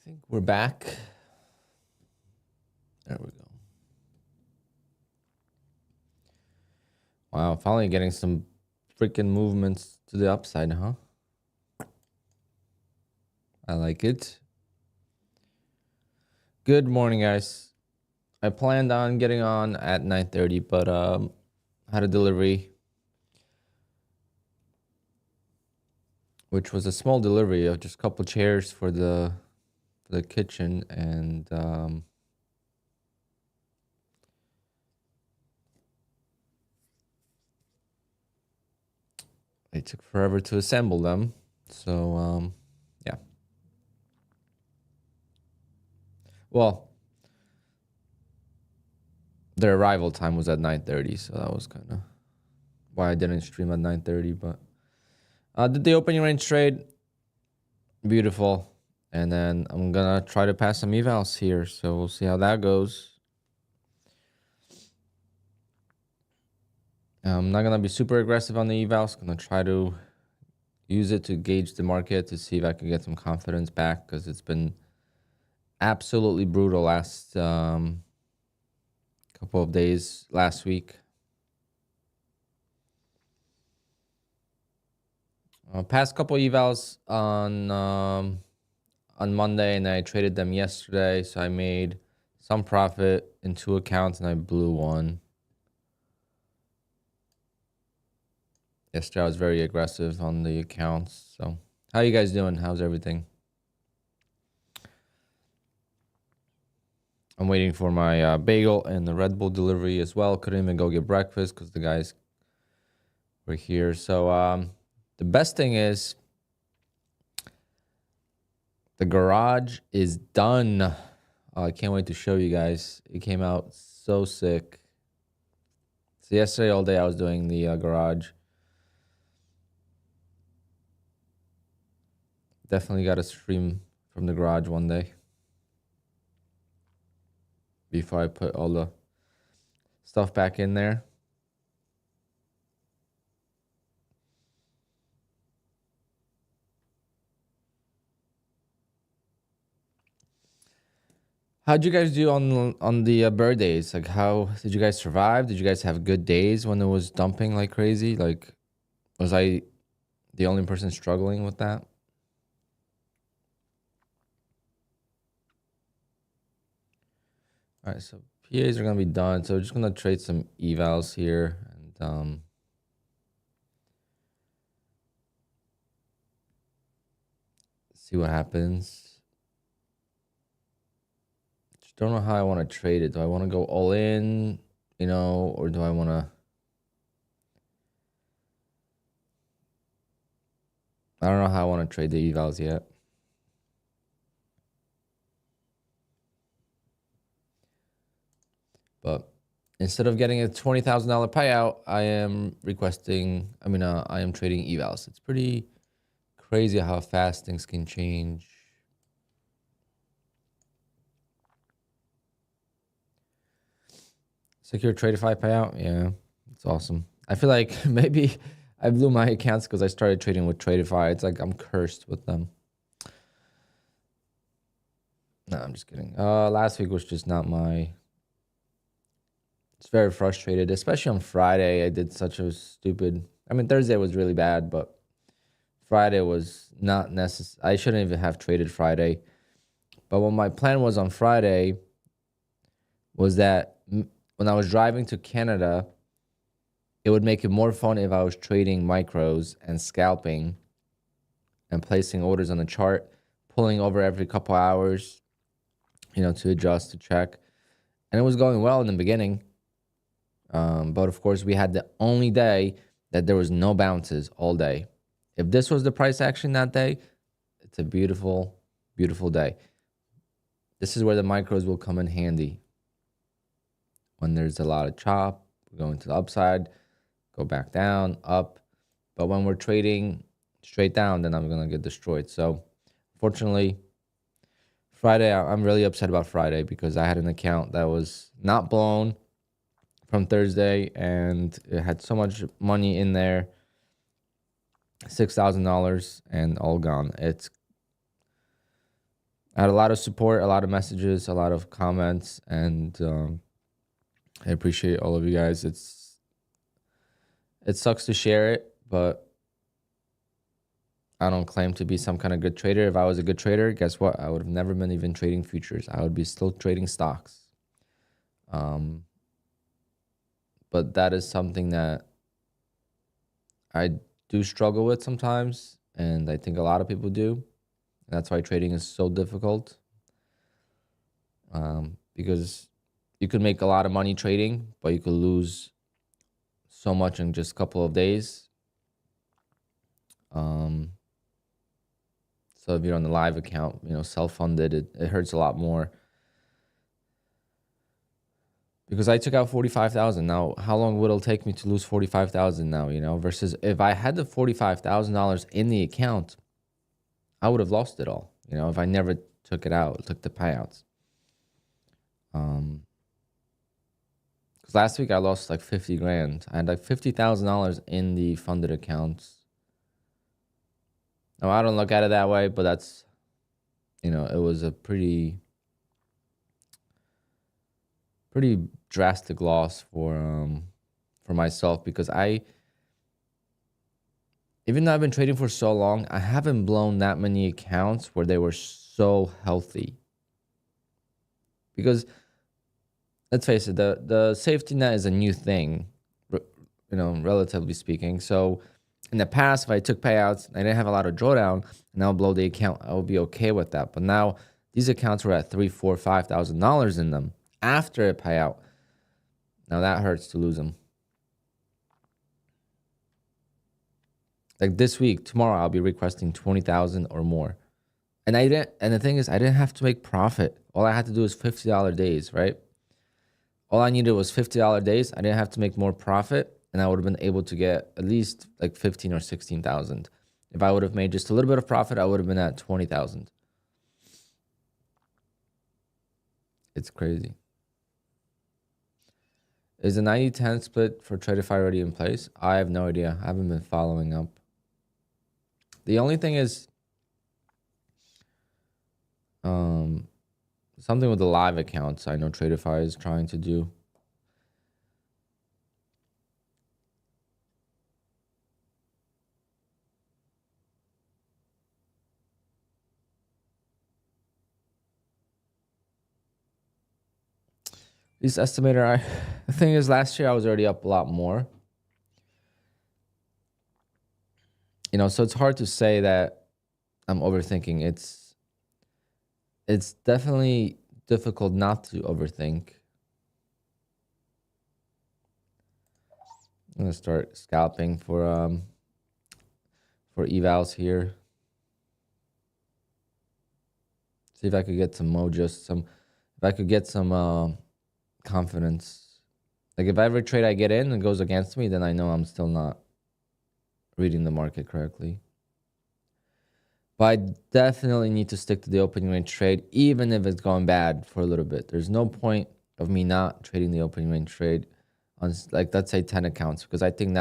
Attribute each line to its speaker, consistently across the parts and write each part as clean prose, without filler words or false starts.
Speaker 1: think we're back. There we go. Wow, finally getting some freaking movements to the upside, huh? I like it. Good morning, guys. I planned on getting on at 9:30, but had a delivery, which was a small delivery of just a couple chairs for the kitchen, and it took forever to assemble them. So yeah. Well, their arrival time was at 9:30, so that was kind of why I didn't stream at 9:30. But did the opening range trade, beautiful, and then I'm gonna try to pass some evals here, so we'll see how that goes. I'm not gonna be super aggressive on the evals. Gonna try to use it to gauge the market to see if I can get some confidence back, because it's been absolutely brutal last couple of days last week. Past couple evals on Monday, and I traded them yesterday, so I made some profit in 2 accounts and I blew one. Yesterday I was very aggressive on the accounts. So how you guys doing? How's everything? I'm waiting for my bagel and the Red Bull delivery as well. Couldn't even go get breakfast because the guys were here. So the best thing is the garage is done. I can't wait to show you guys. It came out so sick. So yesterday all day I was doing the garage. Definitely got to stream from the garage one day before I put all the stuff back in there. How'd you guys do on the birthdays? Like, how did you guys survive? Did you guys have good days when it was dumping like crazy? Like, was I the only person struggling with that? All right, so PAs are gonna be done. So we're just gonna trade some evals here and see what happens. Just don't know how I want to trade it. Do I want to go all in, or do I want to? I don't know how I want to trade the evals yet. But instead of getting a $20,000 payout, I am I am trading evals. It's pretty crazy how fast things can change. Secure Tradeify payout, yeah, it's awesome. I feel like maybe I blew my accounts because I started trading with Tradeify. It's like I'm cursed with them. No, I'm just kidding. Last week was just not my. It's very frustrated, especially on Friday. I did such a stupid. Thursday was really bad, but Friday was not necessary. I shouldn't even have traded Friday. But what my plan was on Friday was that when I was driving to Canada, it would make it more fun if I was trading micros and scalping and placing orders on the chart, pulling over every couple hours, to adjust, to check. And it was going well in the beginning. But of course, we had the only day that there was no bounces all day. If this was the price action that day, it's a beautiful, beautiful day. This is where the micros will come in handy. When there's a lot of chop, we're going to the upside, go back down, up. But when we're trading straight down, then I'm going to get destroyed. So fortunately, Friday, I'm really upset about Friday because I had an account that was not blown from Thursday, and it had so much money in there, $6,000, and all gone. I had a lot of support, a lot of messages, a lot of comments, and I appreciate all of you guys. It sucks to share it, but I don't claim to be some kind of good trader. If I was a good trader, guess what? I would have never been even trading futures. I would be still trading stocks. But that is something that I do struggle with sometimes, and I think a lot of people do. That's why trading is so difficult. Because you could make a lot of money trading, but you could lose so much in just a couple of days. So if you're on the live account, self-funded, it hurts a lot more. Because I took out 45,000. Now, how long would it take me to lose 45,000 now, versus if I had the $45,000 in the account, I would have lost it all, if I never took it out, took the payouts. Because last week I lost like 50 grand. I had like $50,000 in the funded accounts. Now, I don't look at it that way, but that's, it was a pretty drastic loss for myself, because even though I've been trading for so long, I haven't blown that many accounts where they were so healthy. Because let's face it, the safety net is a new thing, relatively speaking. So in the past, if I took payouts, I didn't have a lot of drawdown, and I'll blow the account, I would be okay with that. But now these accounts were at $3,000, $4,000, $5,000 in them after a payout. Now that hurts to lose them. Like this week, tomorrow, I'll be requesting 20,000 or more. And the thing is, I didn't have to make profit. All I had to do was $50 days, right? All I needed was $50 days. I didn't have to make more profit, and I would have been able to get at least like 15 or 16,000. If I would have made just a little bit of profit, I would have been at 20,000. It's crazy. Is the 90-10 split for Tradify already in place? I have no idea. I haven't been following up. The only thing is something with the live accounts I know Tradify is trying to do. This estimator, the thing is, last year I was already up a lot more. So it's hard to say that I'm overthinking. It's definitely difficult not to overthink. I'm gonna start scalping for evals here. See if I could get some if I could get some confidence. Like if every trade I get in and goes against me, then I know I'm still not reading the market correctly. But I definitely need to stick to the opening range trade, even if it's going bad for a little bit. There's no point of me not trading the opening range trade on, like, let's say 10 accounts, because I think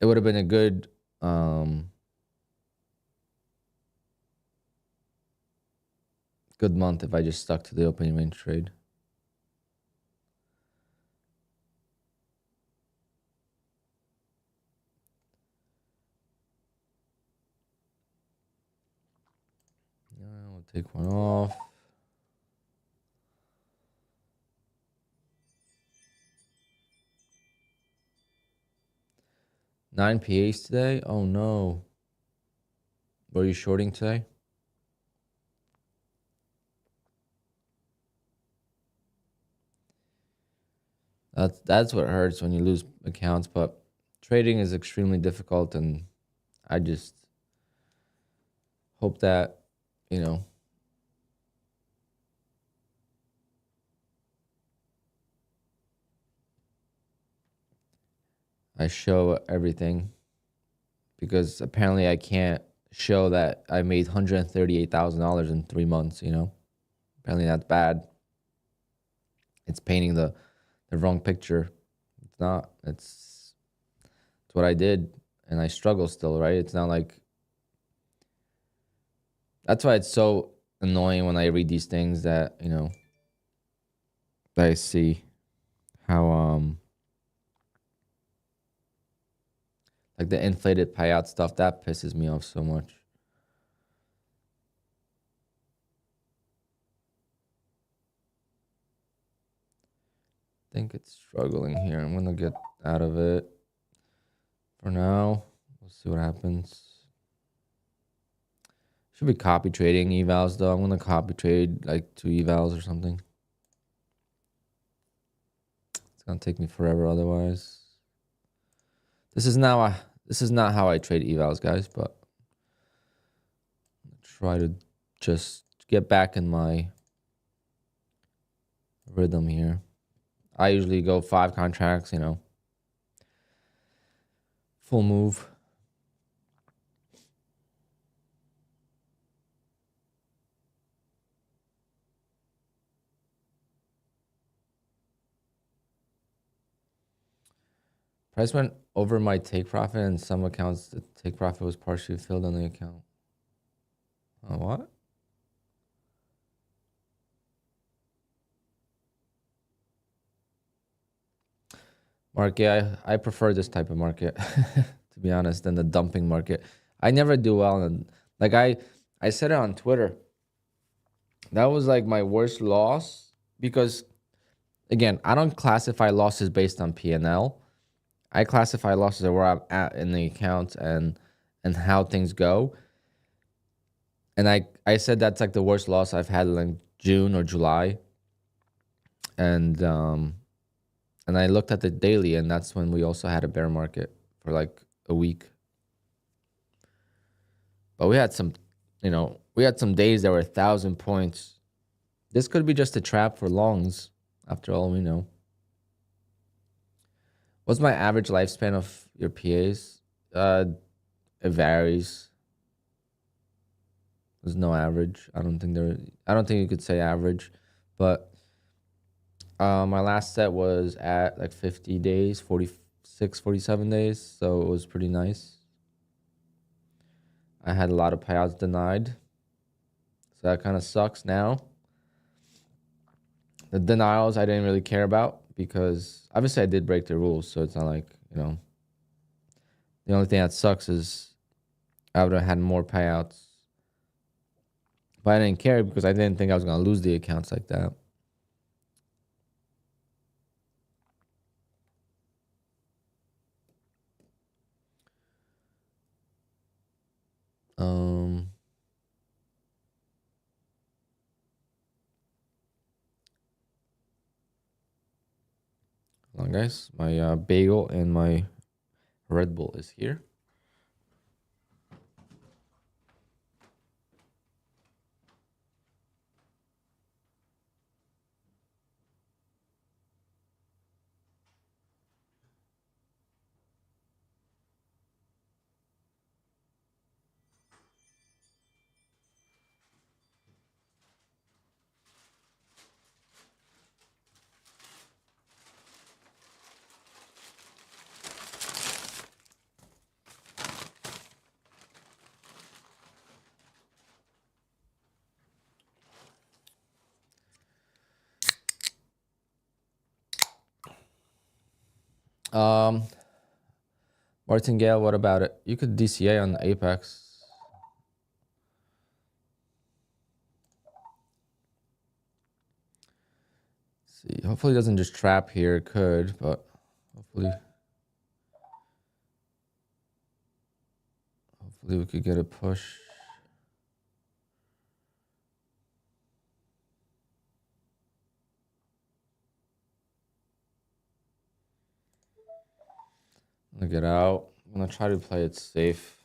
Speaker 1: it would have been a good good month if I just stuck to the opening range trade. We'll take one off. Nine PAs today? Oh no. Were you shorting today? That's what hurts when you lose accounts, but trading is extremely difficult, and I just hope that, I show everything, because apparently I can't show that I made $138,000 in 3 months, Apparently that's bad. It's painting the wrong picture. It's not. It's what I did, and I struggle still, right? It's not like That's why it's so annoying when I read these things that, you know, that I see how like the inflated payout stuff, that pisses me off so much. I think it's struggling here. I'm gonna get out of it for now. We'll see what happens. Should be copy trading evals though. I'm gonna copy trade like 2 evals or something. It's gonna take me forever otherwise. This is not how I trade evals, guys, but try to just get back in my rhythm here. I usually go 5 contracts, you know, full move. Price went over my take profit, and some accounts the take profit was partially filled on the account. Oh, what? Market, I prefer this type of market, to be honest, than the dumping market. I never do well, and like I said it on Twitter. That was like my worst loss because, again, I don't classify losses based on P&L. I classify losses where I'm at in the account and how things go. And I said that's like the worst loss I've had in like June or July. And I looked at the daily, and that's when we also had a bear market for like a week. But we had some, you know, we had some days that were 1,000 points. This could be just a trap for longs, after all we know. What's my average lifespan of your PAs? It varies. There's no average. I don't think you could say average, but my last set was at like 50 days, 46, 47 days, so it was pretty nice. I had a lot of payouts denied, so that kind of sucks now. The denials I didn't really care about because obviously I did break the rules, so it's not like, you know, the only thing that sucks is I would have had more payouts. But I didn't care because I didn't think I was going to lose the accounts like that. Hold on, guys. My bagel and my Red Bull is here. Martingale, what about it? You could DCA on Apex. Let's see, hopefully it doesn't just trap here. It could, but hopefully we could get a push. I'm gonna get out. I'm gonna try to play it safe.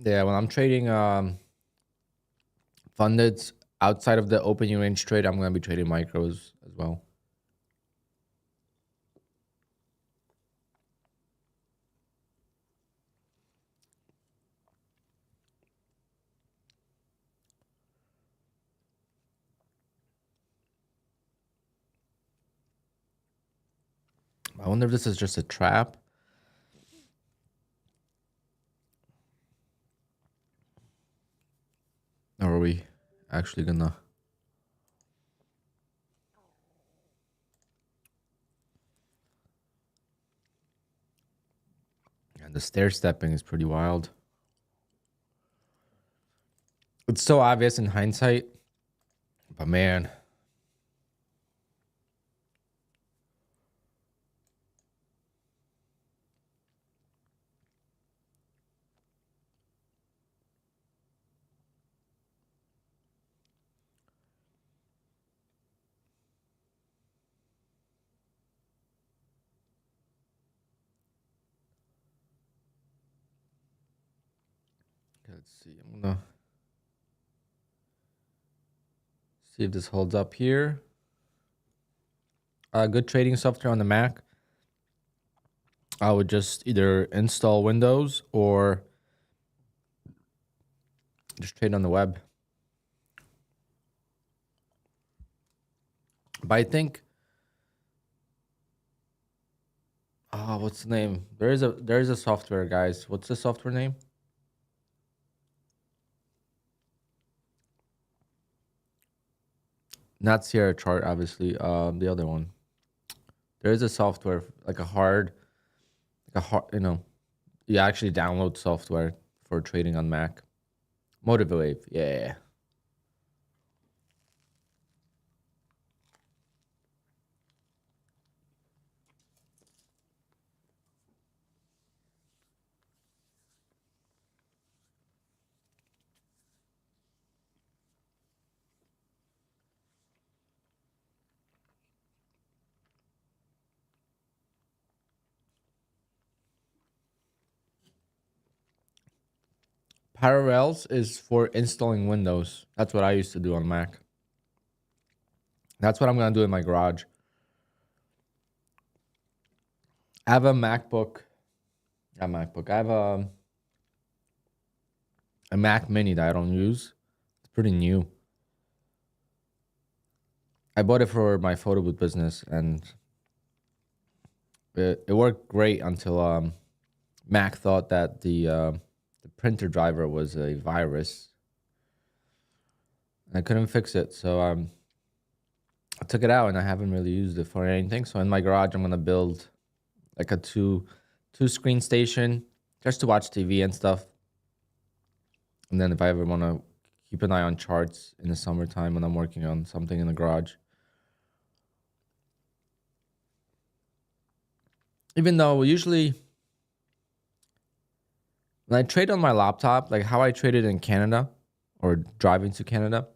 Speaker 1: Yeah, when I'm trading funded outside of the opening range trade, I'm gonna be trading micros as well. I wonder if this is just a trap. Or are we actually gonna... And the stair stepping is pretty wild. It's so obvious in hindsight, but man. Let's see. I'm gonna see if this holds up here. Good trading software on the Mac. I would just either install Windows or just trade on the web. But I think, what's the name? There is a software, guys. What's the software name? Not Sierra Chart, obviously. The other one. There is a software like a hard, you actually download software for trading on Mac. Motivate, yeah. Parallels is for installing Windows. That's what I used to do on Mac. That's what I'm gonna do in my garage. I have a MacBook. Not MacBook. I have a Mac Mini that I don't use. It's pretty new. I bought it for my photo booth business, and it worked great until Mac thought that the printer driver was a virus. I couldn't fix it, so I took it out, and I haven't really used it for anything. So in my garage, I'm gonna build like a two screen station just to watch TV and stuff. And then if I ever want to keep an eye on charts in the summertime when I'm working on something in the garage. Even though usually when I trade on my laptop, like how I traded in Canada or driving to Canada,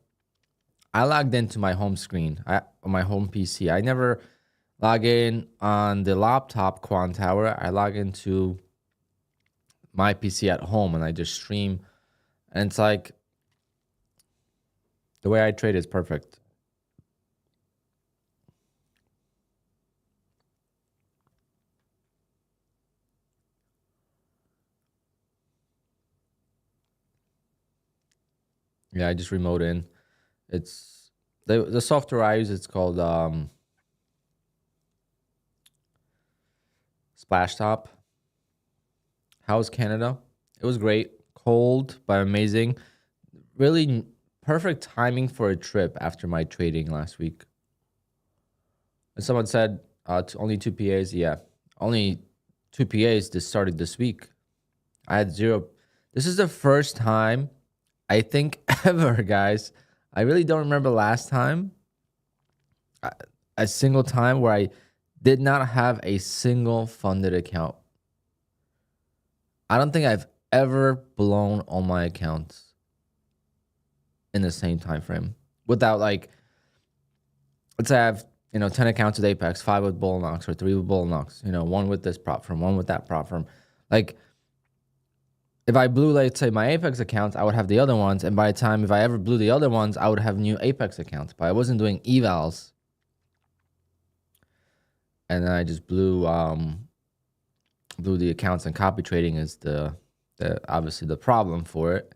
Speaker 1: I logged into my home screen, on my home PC. I never log in on the laptop QUANTOWER. I log into my PC at home and I just stream. And it's like the way I trade is perfect. Yeah, I just remote in. It's the software I use. It's called Splashtop. How's Canada? It was great. Cold but amazing. Really perfect timing for a trip after my trading last week. And someone said only 2 PAs. Yeah, only 2 PAs this started this week. I had zero. This is the first time I think ever, guys. I really don't remember last time, a single time where I did not have a single funded account. I don't think I've ever blown all my accounts in the same time frame without, like, let's say I have 10 accounts with Apex, 5 with Bull Knox or 3 with Bull Knox, one with this prop firm, 1 with that prop firm. Like, if I blew, let's say, my Apex accounts, I would have the other ones. And by the time, if I ever blew the other ones, I would have new Apex accounts. But I wasn't doing evals. And then I just blew the accounts, and copy trading is the obviously the problem for it.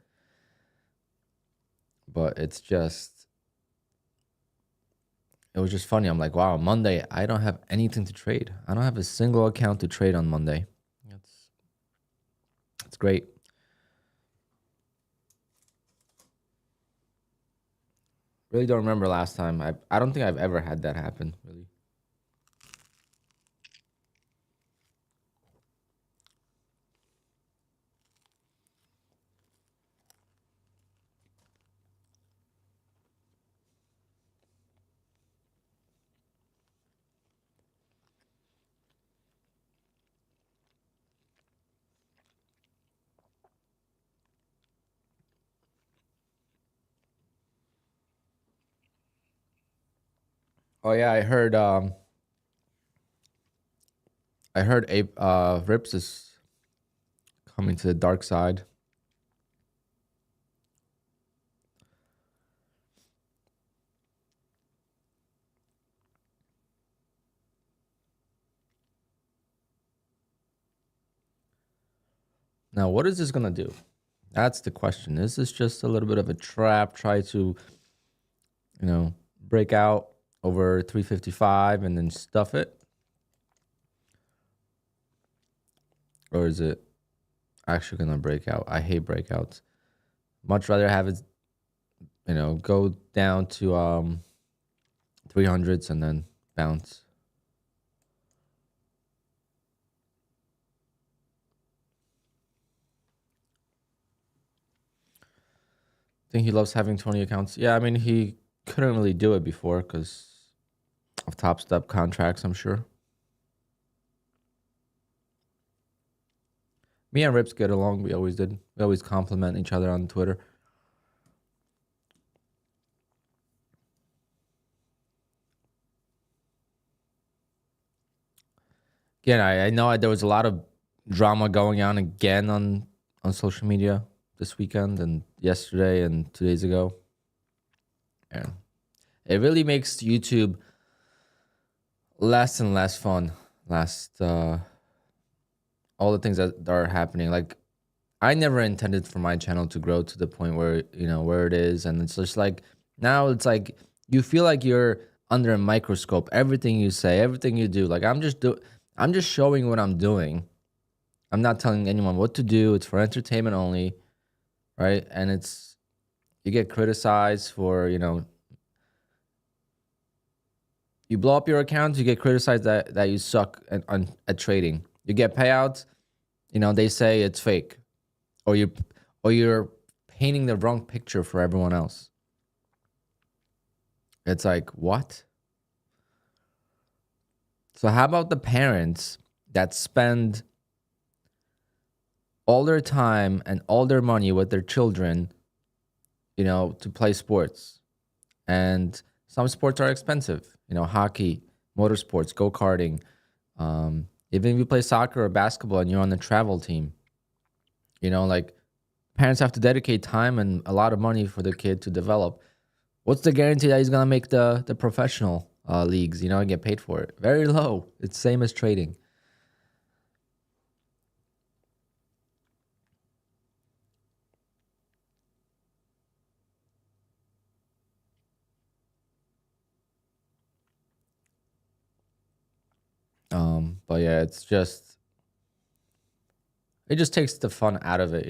Speaker 1: But it's just, it was just funny. I'm like, wow, Monday, I don't have anything to trade. I don't have a single account to trade on Monday. It's great. Really don't remember last time. I don't think I've ever had that happen, really. Oh yeah, I heard Rips is coming to the dark side. Now, what is this gonna do? That's the question. Is this just a little bit of a trap? Try to, break out over 355 and then stuff it? Or is it actually gonna break out? I hate breakouts. Much rather have it, go down to 300s and then bounce. I think he loves having 20 accounts. Yeah, I mean, he couldn't really do it before because of Top Step contracts, I'm sure. Me and Rips get along. We always did. We always compliment each other on Twitter. Again, I know there was a lot of drama going on again on social media this weekend and yesterday and 2 days ago. Yeah. It really makes YouTube less and less fun. All the things that are happening. Like, I never intended for my channel to grow to the point where, where it is. And it's just like, now it's like, you feel like you're under a microscope. Everything you say, everything you do. Like, I'm just showing what I'm doing. I'm not telling anyone what to do. It's for entertainment only, right? And you get criticized for, you blow up your account, you get criticized that you suck at trading. You get payouts, they say it's fake, or you're painting the wrong picture for everyone else. It's like, what? So how about the parents that spend all their time and all their money with their children, to play sports? And some sports are expensive, hockey, motorsports, go-karting. Even if you play soccer or basketball and you're on the travel team, like, parents have to dedicate time and a lot of money for the kid to develop. What's the guarantee that he's going to make the professional leagues, and get paid for it? Very low. It's same as trading. But yeah, it just takes the fun out of it,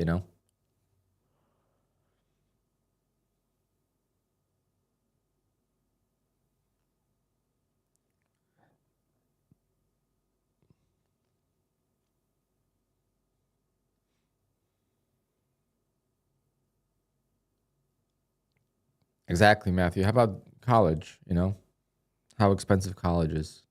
Speaker 1: Exactly, Matthew. How about college, How expensive college is.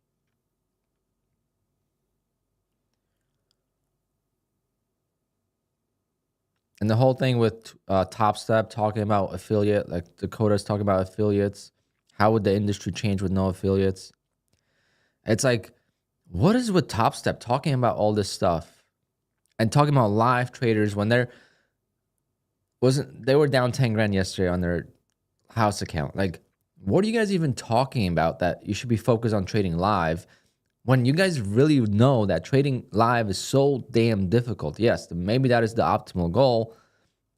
Speaker 1: And the whole thing with Top Step talking about affiliate, like Dakota's talking about affiliates. How would the industry change with no affiliates? It's like, what is with Top Step talking about all this stuff? And talking about live traders when they were down 10 grand yesterday on their house account. Like, what are you guys even talking about that you should be focused on trading live when you guys really know that trading live is so damn difficult? Yes, maybe that is the optimal goal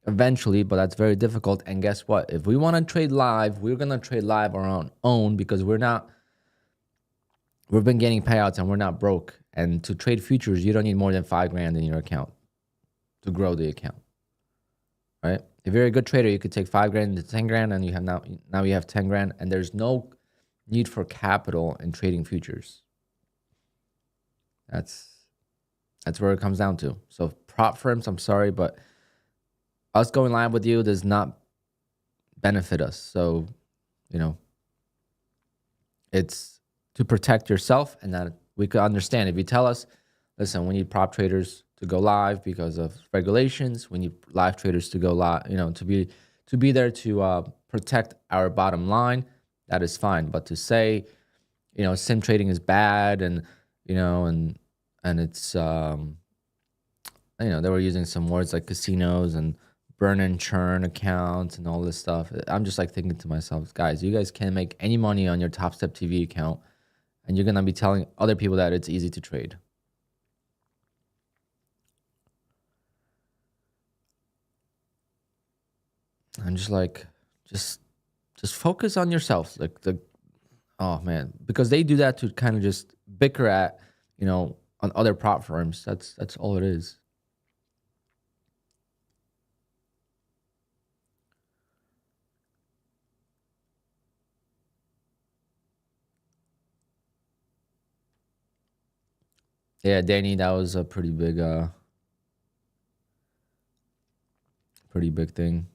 Speaker 1: eventually, but that's very difficult. And guess what? If we want to trade live, we're going to trade live our own because we've been getting payouts and we're not broke. And to trade futures, you don't need more than 5 grand in your account to grow the account, right? If you're a good trader, you could take 5 grand to 10 grand and you have now you have 10 grand and there's no need for capital in trading futures. That's where it comes down to. So prop firms, I'm sorry, but us going live with you does not benefit us. So, it's to protect yourself, and that we could understand. If you tell us, listen, we need prop traders to go live because of regulations. We need live traders to go live, to be there to protect our bottom line. That is fine. But to say, sim trading is bad, and it's they were using some words like casinos and burn and churn accounts and all this stuff. I'm just like thinking to myself, guys, you guys can't make any money on your Top Step TV account, and you're gonna be telling other people that it's easy to trade. I'm just like, just focus on yourself. Like oh man, because they do that to kind of just bicker at, on other prop firms. That's all it is. Yeah, Danny, that was a pretty big thing.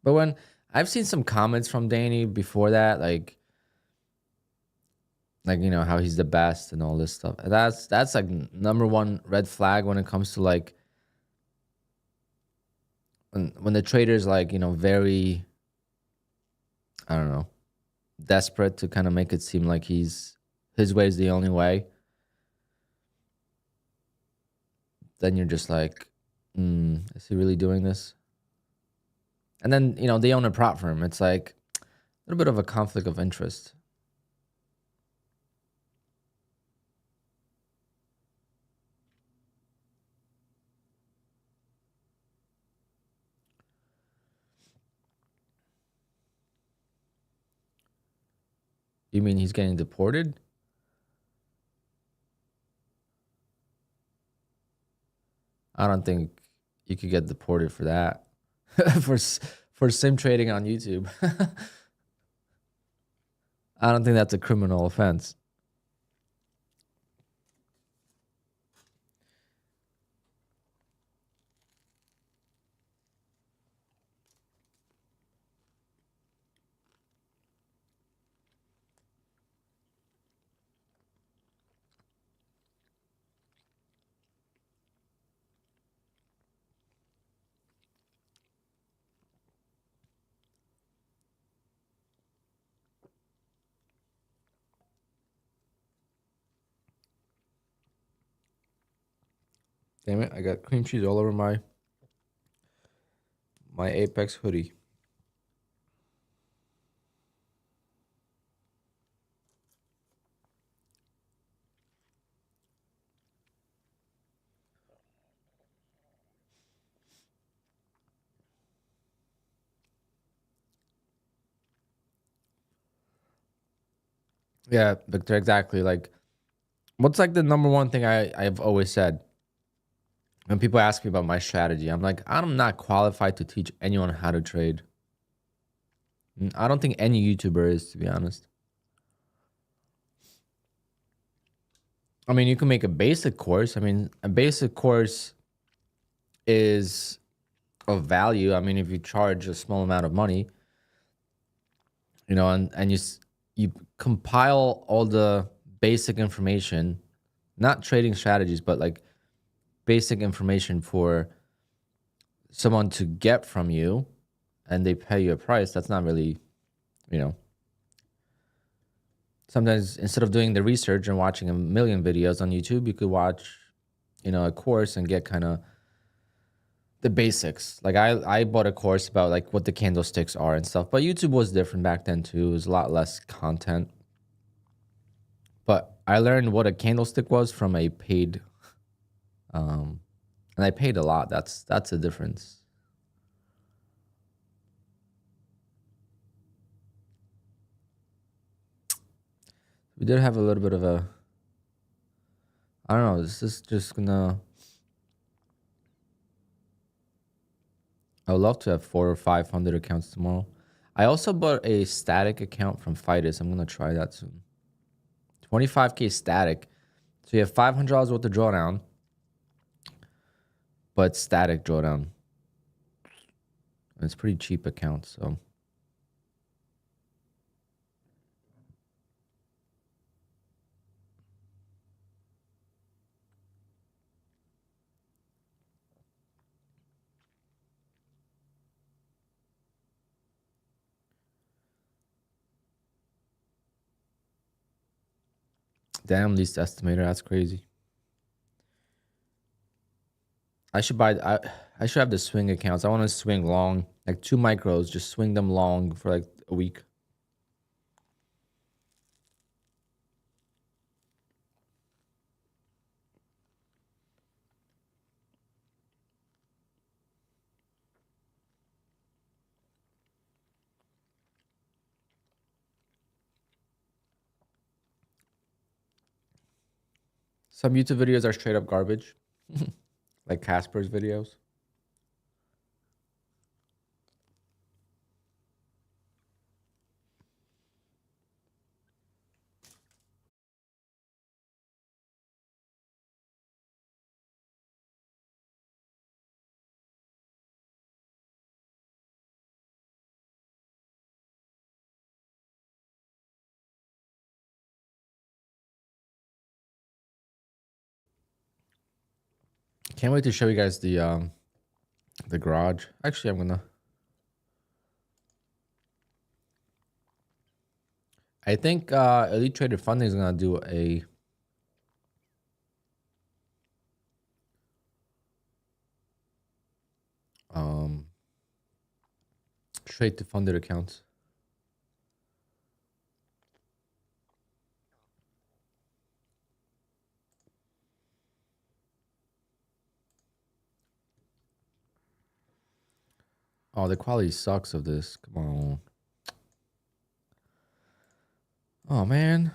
Speaker 1: But when I've seen some comments from Danny before that, like how he's the best and all this stuff. That's like number one red flag when it comes to like when the trader's like, very, I don't know, desperate to kind of make it seem like his way is the only way. Then you're just like, is he really doing this? And then, they own a prop firm. It's like a little bit of a conflict of interest. You mean he's getting deported? I don't think you could get deported for that. for sim trading on YouTube. I don't think that's a criminal offense. Damn it, I got cream cheese all over my Apex hoodie. Yeah, Victor, exactly. Like, what's like the number one thing I've always said when people ask me about my strategy? I'm like, I'm not qualified to teach anyone how to trade. I don't think any YouTuber is, to be honest. I mean, you can make a basic course. I mean, a basic course is of value. I mean, if you charge a small amount of money, and you compile all the basic information, not trading strategies, but like basic information for someone to get from you, and they pay you a price. That's not really, sometimes instead of doing the research and watching a million videos on YouTube, you could watch, a course and get kind of the basics. Like I bought a course about like what the candlesticks are and stuff, but YouTube was different back then too. It was a lot less content. But I learned what a candlestick was from a paid, and I paid a lot. That's a difference. We did have a little bit of a, I don't know. This is just gonna. I would love to have 400 or 500 accounts tomorrow. I also bought a static account from Fidus. I'm gonna try that soon. 25K static. So you have $500 worth of drawdown, but static drawdown. And it's pretty cheap account, so. Damn, least estimator. That's crazy. I should buy. I should have the swing accounts. I want to swing long, like 2 micros. Just swing them long for like a week. Some YouTube videos are straight up garbage, like Casper's videos. Can't wait to show you guys the garage. Actually, I'm gonna. I think Elite Trader Funding is gonna do a straight to funded accounts. Oh, the quality sucks of this. Come on. Oh man,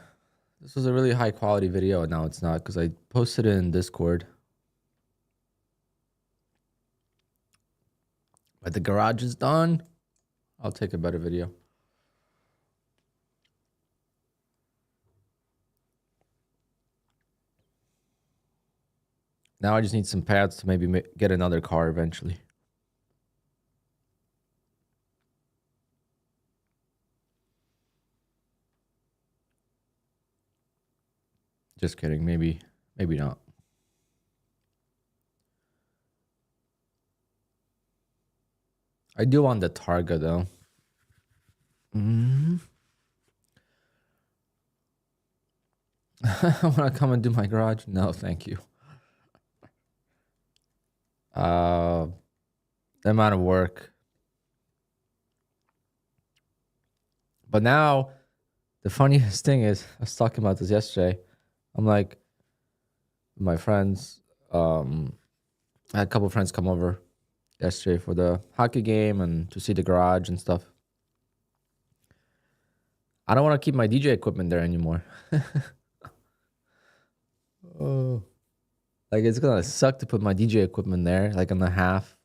Speaker 1: this was a really high quality video. Now it's not because I posted it in Discord. But the garage is done. I'll take a better video. Now I just need some pads to maybe get another car eventually. Just kidding. Maybe not. I do want the Targa though. Mm-hmm. Want to come and do my garage? No, thank you. The amount of work. But now, the funniest thing is, I was talking about this yesterday. I'm like, my friends, I had a couple of friends come over yesterday for the hockey game and to see the garage and stuff. I don't want to keep my DJ equipment there anymore. Oh. Like, it's gonna suck to put my DJ equipment there, like on the half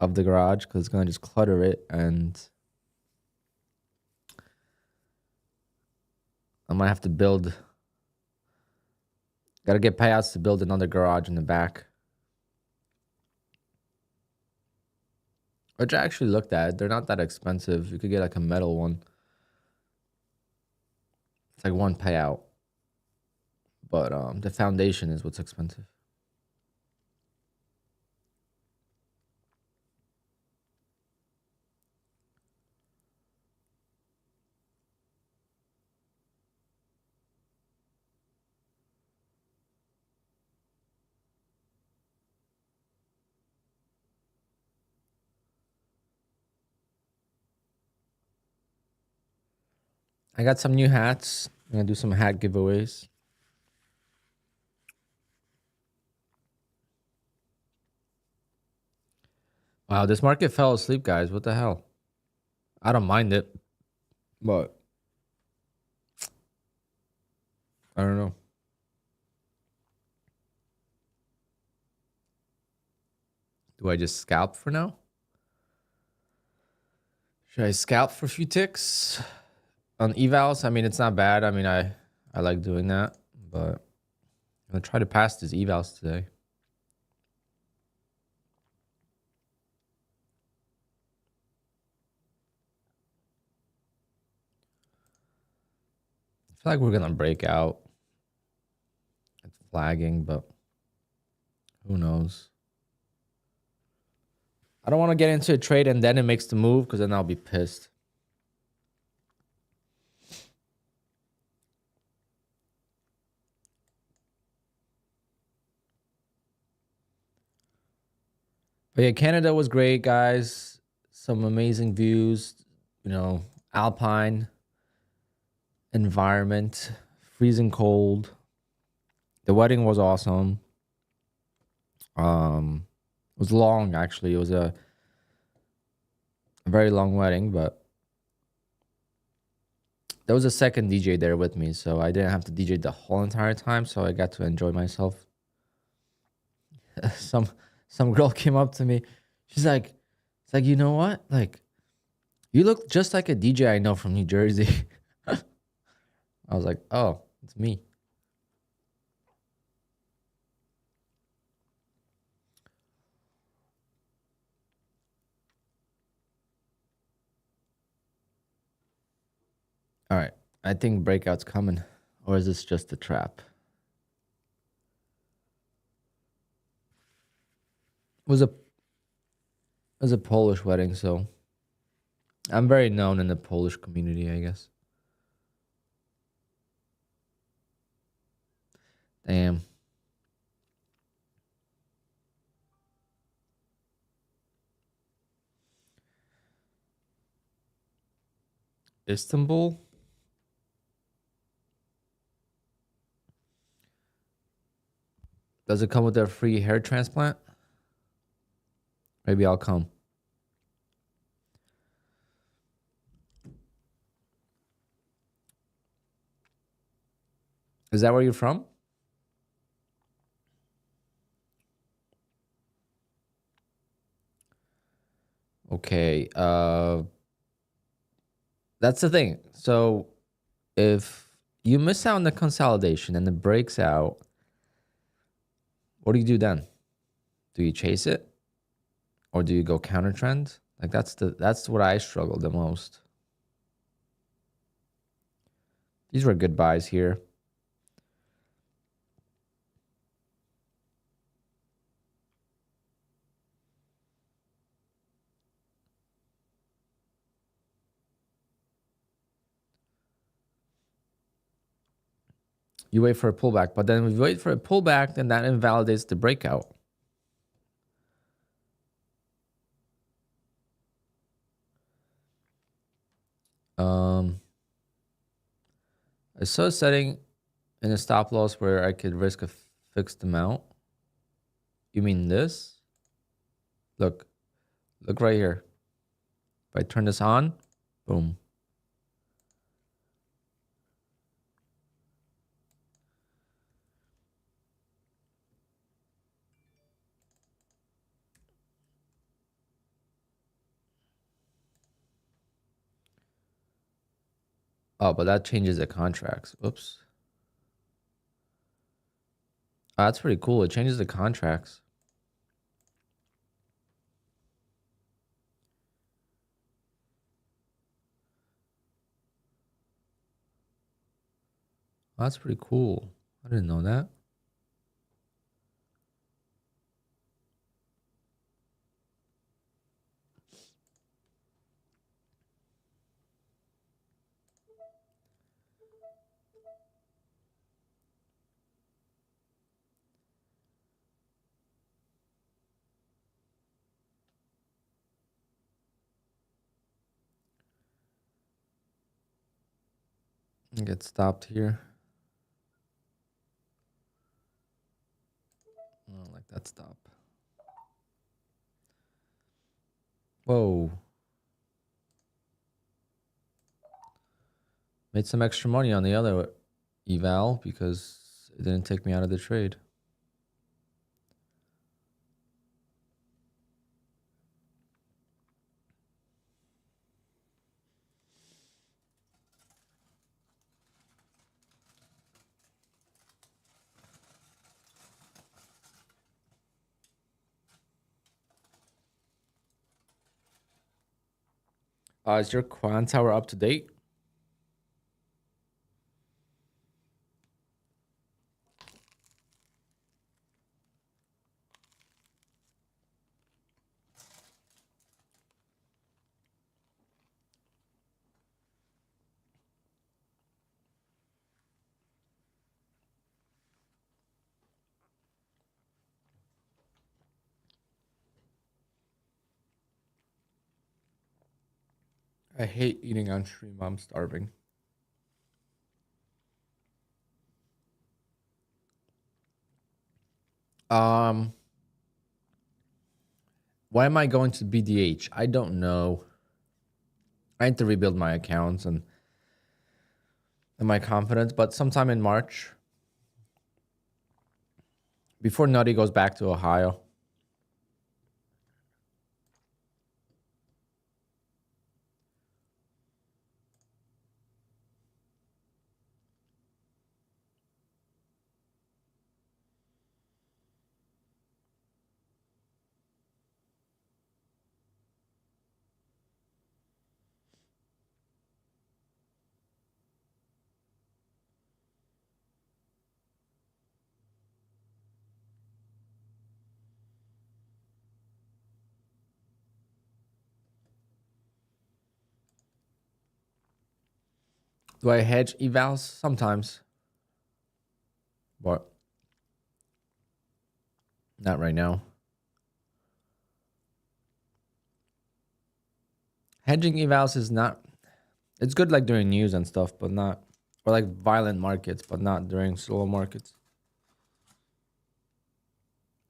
Speaker 1: of the garage, because it's gonna just clutter it, and I might have to build. Gotta get payouts to build another garage in the back. Which I actually looked at. They're not that expensive. You could get like a metal one. It's like one payout. But the foundation is what's expensive. I got some new hats. I'm gonna do some hat giveaways. Wow, this market fell asleep, guys. What the hell? I don't mind it, but I don't know. Do I just scalp for now? Should I scalp for a few ticks on evals? I mean, it's not bad. I mean, I like doing that, but I'm gonna try to pass these evals today. I feel like we're gonna break out. It's flagging, but who knows? I don't want to get into a trade and then it makes the move because then I'll be pissed. But yeah, Canada was great, guys. Some amazing views, you know, Alpine environment, freezing cold. The wedding was awesome. It was long actually. It was a very long wedding, but there was a second DJ there with me, so I didn't have to DJ the whole entire time, so I got to enjoy myself. some girl came up to me. She's like, it's like, you know what? Like, you look just like a DJ I know from New Jersey. I was like, oh, it's me. All right. I think breakout's coming. Or is this just a trap? It was a Polish wedding, so I'm very known in the Polish community, I guess. Damn. Istanbul? Does it come with a free hair transplant? Maybe I'll come. Is that where you're from? Okay. That's the thing. So if you miss out on the consolidation and it breaks out, what do you do then? Do you chase it? Or do you go counter trend? Like that's what I struggle the most. These were good buys here. You wait for a pullback, but then if you wait for a pullback, then that invalidates the breakout. I saw a setting in a stop loss where I could risk a fixed amount. You mean this? Look right here. If I turn this on, boom. Oh, but that changes the contracts. Oops. Oh, that's pretty cool. It changes the contracts. Oh, that's pretty cool. I didn't know that. Get stopped here. I don't like that stop. Whoa. Made some extra money on the other eval because it didn't take me out of the trade. Is your QUANTOWER up to date? I hate eating on stream. I'm starving. Why am I going to BDH? I don't know. I need to rebuild my accounts and my confidence, but sometime in March, before Nutty goes back to Ohio. Do I hedge evals? Sometimes, but not right now. Hedging evals is not, it's good like during news and stuff, but not, or like violent markets, but not during slow markets.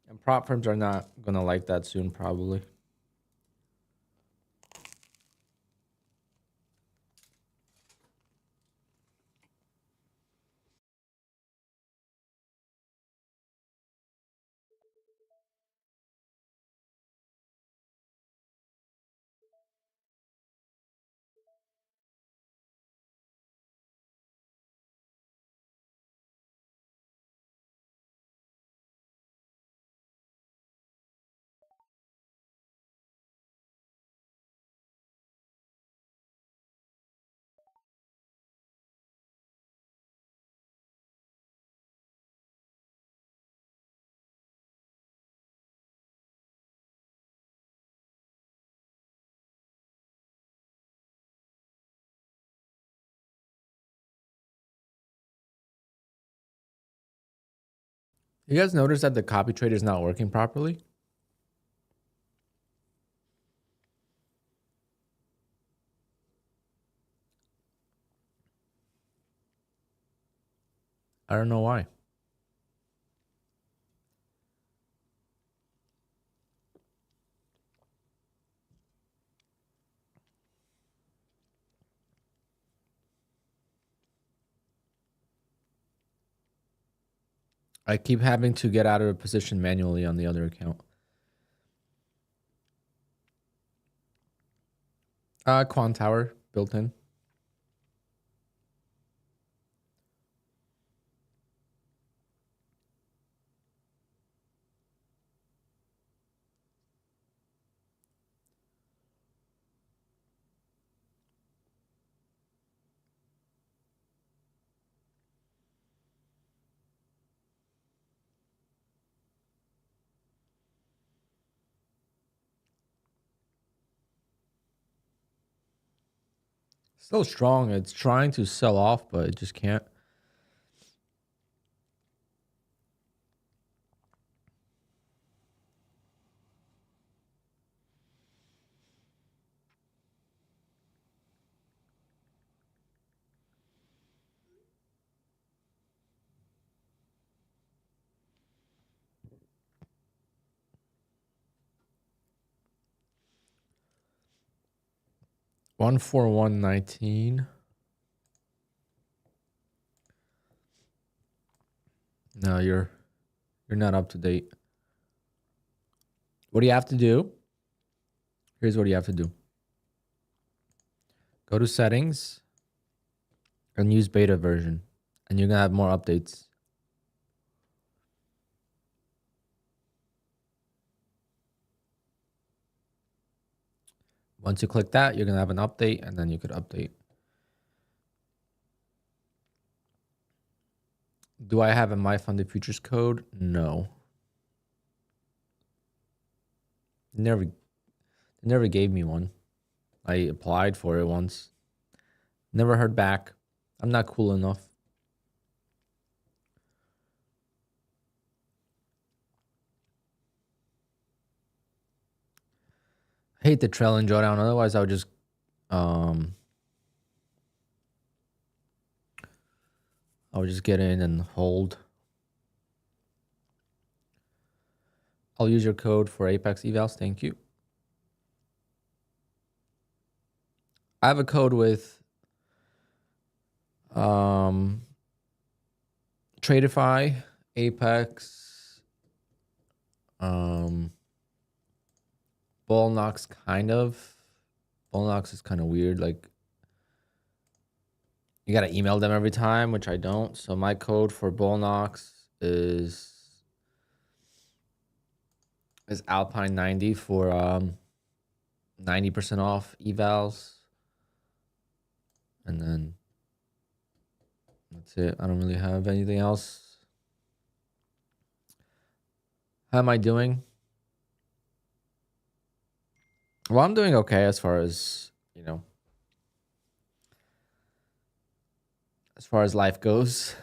Speaker 1: And prop firms are not gonna like that soon, probably. You guys notice that the copy trade is not working properly? I don't know why. I keep having to get out of a position manually on the other account. QUANTOWER built in. Still strong. It's trying to sell off, but it just can't. 14119. No, you're not up to date. What do you have to do? Here's what you have to do. Go to settings and use beta version, and you're gonna have more updates. Once you click that, you're gonna have an update, and then you could update. Do I have a My Funded Futures code? No. Never gave me one. I applied for it once. Never heard back. I'm not cool enough. I hate the trail and drawdown. Otherwise, I would just get in and hold. I'll use your code for Apex Evals. Thank you. I have a code with Tradeify, Apex, Bullnox kind of. Bullnox is kind of weird. Like, you gotta email them every time, which I don't. So my code for Bullnox is Alpine 90 for 90% off evals. And then that's it. I don't really have anything else. How am I doing? Well, I'm doing okay as far as, as far as life goes.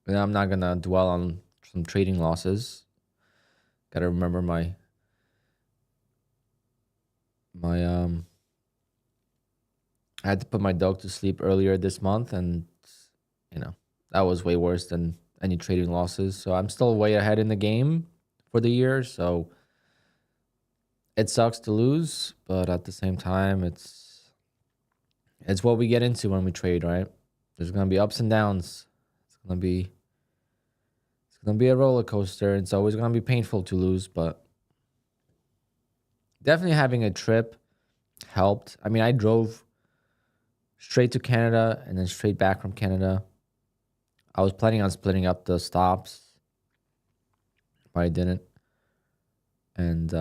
Speaker 1: And I'm not gonna dwell on some trading losses. Gotta remember my I had to put my dog to sleep earlier this month, and that was way worse than any trading losses. So I'm still way ahead in the game for the year. So it sucks to lose, but at the same time, it's what we get into when we trade, right? There's gonna be ups and downs. It's gonna be a roller coaster. It's always gonna be painful to lose, but definitely having a trip helped. I mean, I drove straight to Canada and then straight back from Canada. I was planning on splitting up the stops, but I didn't. And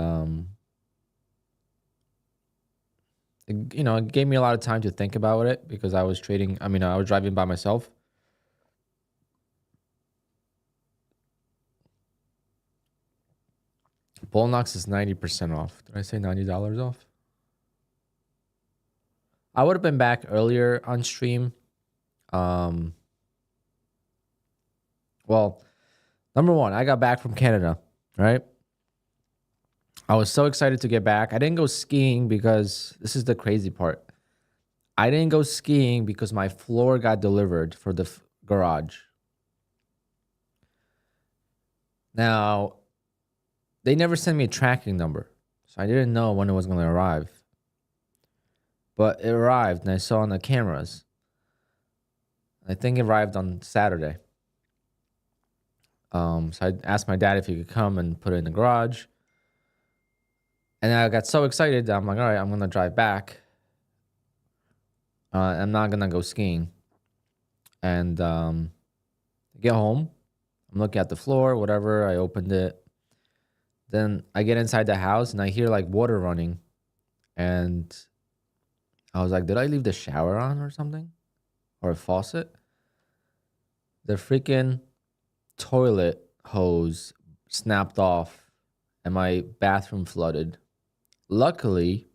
Speaker 1: it gave me a lot of time to think about it because I was trading. I mean, I was driving by myself. Bullnox is 90% off. Did I say $90 off? I would have been back earlier on stream. Well, number one, I got back from Canada, right? I was so excited to get back. I didn't go skiing because this is the crazy part. I didn't go skiing because my floor got delivered for the garage. Now, they never sent me a tracking number, so I didn't know when it was going to arrive. But it arrived, and I saw on the cameras. I think it arrived on Saturday. So I asked my dad if he could come and put it in the garage. And I got so excited that I'm like, all right, I'm going to drive back. I'm not going to go skiing. And get home. I'm looking at the floor, whatever. I opened it. Then I get inside the house, and I hear like water running. And I was like, did I leave the shower on or something? Or a faucet? The freaking toilet hose snapped off and my bathroom flooded. Luckily,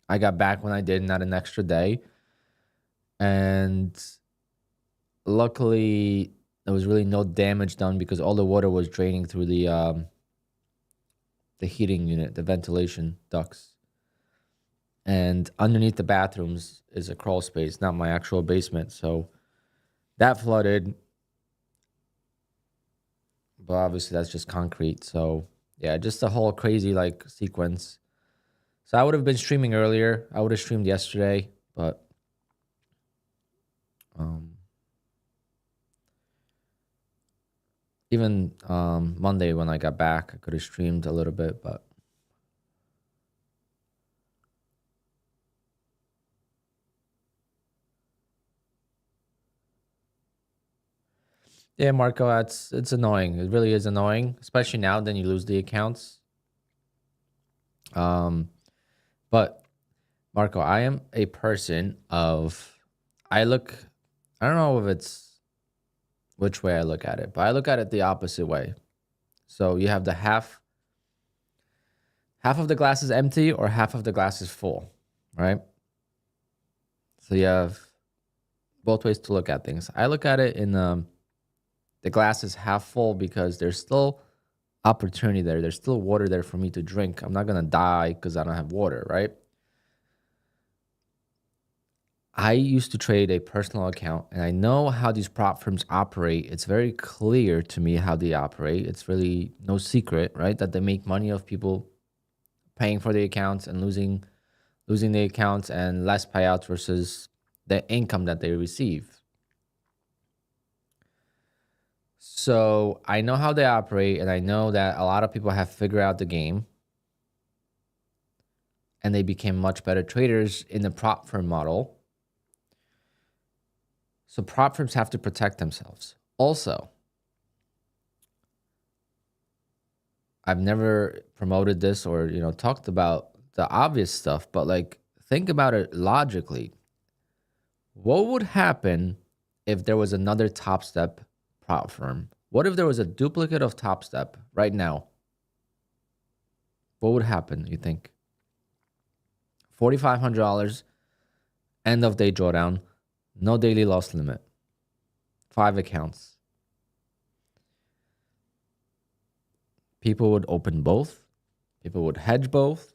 Speaker 1: I got back when I did, not an extra day. And luckily, there was really no damage done because all the water was draining through the heating unit, the ventilation ducts. And underneath the bathrooms is a crawl space, not my actual basement. So that flooded. But obviously that's just concrete. So yeah, just a whole crazy like sequence. So I would have been streaming earlier. I would have streamed yesterday, but even Monday when I got back, I could have streamed a little bit, but yeah, Marco, it's annoying. It really is annoying, especially now. Then you lose the accounts. But Marco, I am a person of I look. I don't know if it's which way I look at it, but I look at it the opposite way. So you have the half of the glass is empty or half of the glass is full, right? So you have both ways to look at things. I look at it in the glass is half full because there's still opportunity there. There's still water there for me to drink. I'm not going to die because I don't have water, right? I used to trade a personal account and I know how these prop firms operate. It's very clear to me how they operate. It's really no secret, right? That they make money off people paying for the accounts and losing the accounts and less payouts versus the income that they receive. So I know how they operate, and I know that a lot of people have figured out the game and they became much better traders in the prop firm model. So prop firms have to protect themselves. Also, I've never promoted this or, talked about the obvious stuff, but like think about it logically. What would happen if there was another Top Step prop firm? What if there was a duplicate of Top Step right now? What would happen, you think? $4,500, end of day drawdown, no daily loss limit, 5 accounts. People would open both, people would hedge both,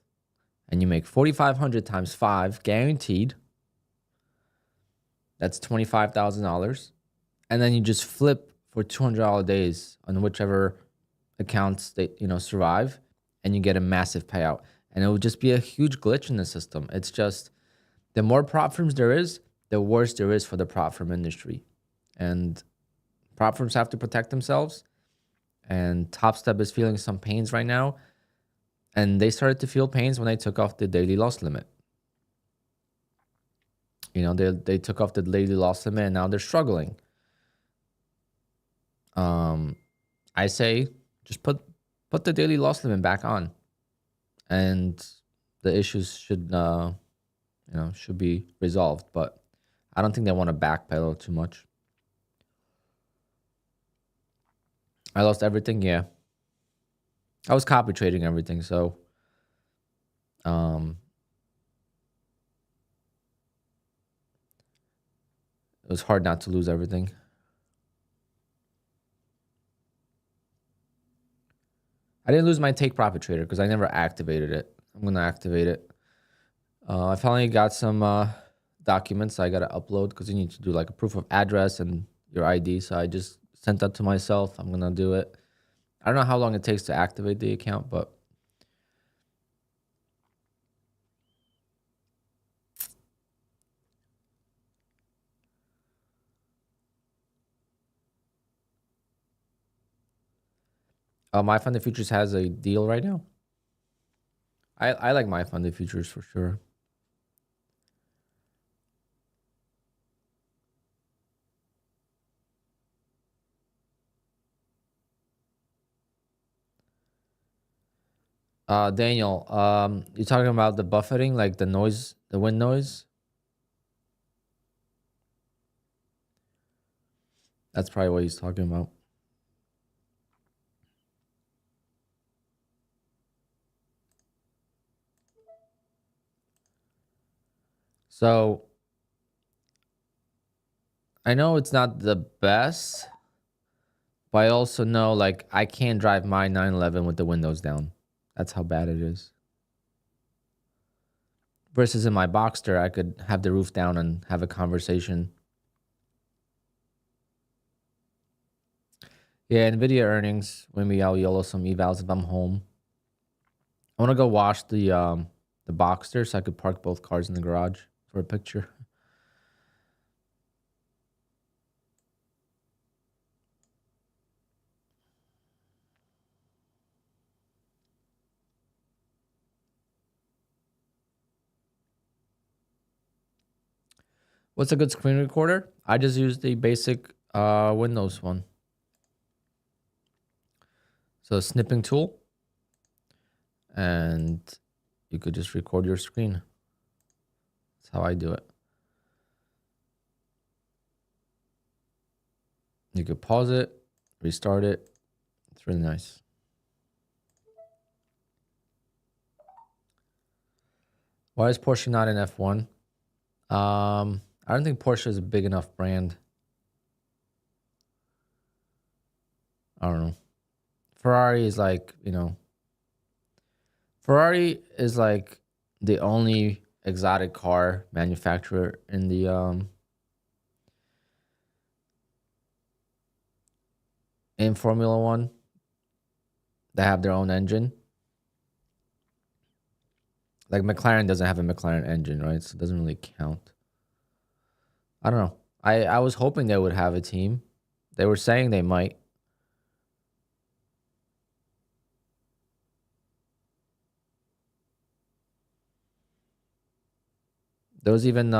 Speaker 1: and you make 4,500 times 5 guaranteed. That's $25,000. And then you just flip for $200 days on whichever accounts they, survive, and you get a massive payout. And it would just be a huge glitch in the system. It's just the more prop firms there is, the worse there is for the prop firm industry. And prop firms have to protect themselves. And Top Step is feeling some pains right now. And they started to feel pains when they took off the daily loss limit. They took off the daily loss limit and now they're struggling. I say just put the daily loss limit back on, and the issues should be resolved. But I don't think they want to backpedal too much. I lost everything. Yeah, I was copy trading everything, so it was hard not to lose everything. I didn't lose my take profit trader because I never activated it. I'm gonna activate it. I finally got some documents I gotta upload because you need to do like a proof of address and your ID. So I just sent that to myself. I'm gonna do it. I don't know how long it takes to activate the account, but My funded futures has a deal right now. I like my funded futures for sure. Daniel, you're talking about the buffeting, like the noise, the wind noise? That's probably what he's talking about. So I know it's not the best, but I also know like I can't drive my 911 with the windows down. That's how bad it is. Versus in my Boxster, I could have the roof down and have a conversation. Yeah, NVIDIA earnings. Maybe I'll YOLO some evals if I'm home. I want to go watch the the Boxster, so I could park both cars in the garage for a picture. What's a good screen recorder? I just use the basic Windows one. So snipping tool, and you could just record your screen. That's how I do it. You could pause it, restart it. It's really nice. Why is Porsche not in F1? I don't think Porsche is a big enough brand. I don't know. Ferrari is like, Ferrari is like the only exotic car manufacturer in the in Formula One that have their own engine. Like McLaren doesn't have a McLaren engine, right? So it doesn't really count. I don't know. I was hoping they would have a team. They were saying they might. There was even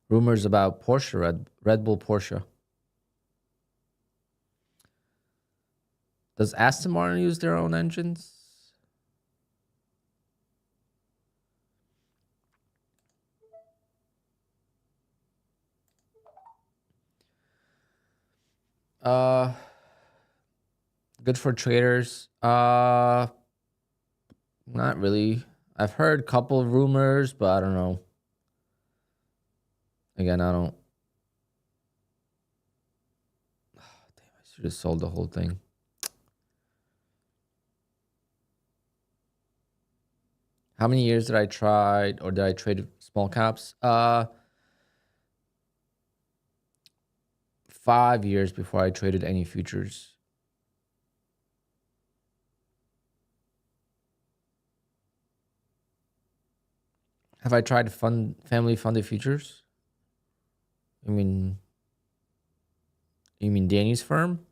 Speaker 1: rumors about Porsche, Red Bull Porsche. Does Aston Martin use their own engines? Uh, Good for traders. Not really. I've heard a couple of rumors, but I don't know. Again, I don't. Damn, I should have sold the whole thing. How many years did I try, or did I trade small caps? 5 years before I traded any futures. Have I tried family funded futures? You mean Danny's firm?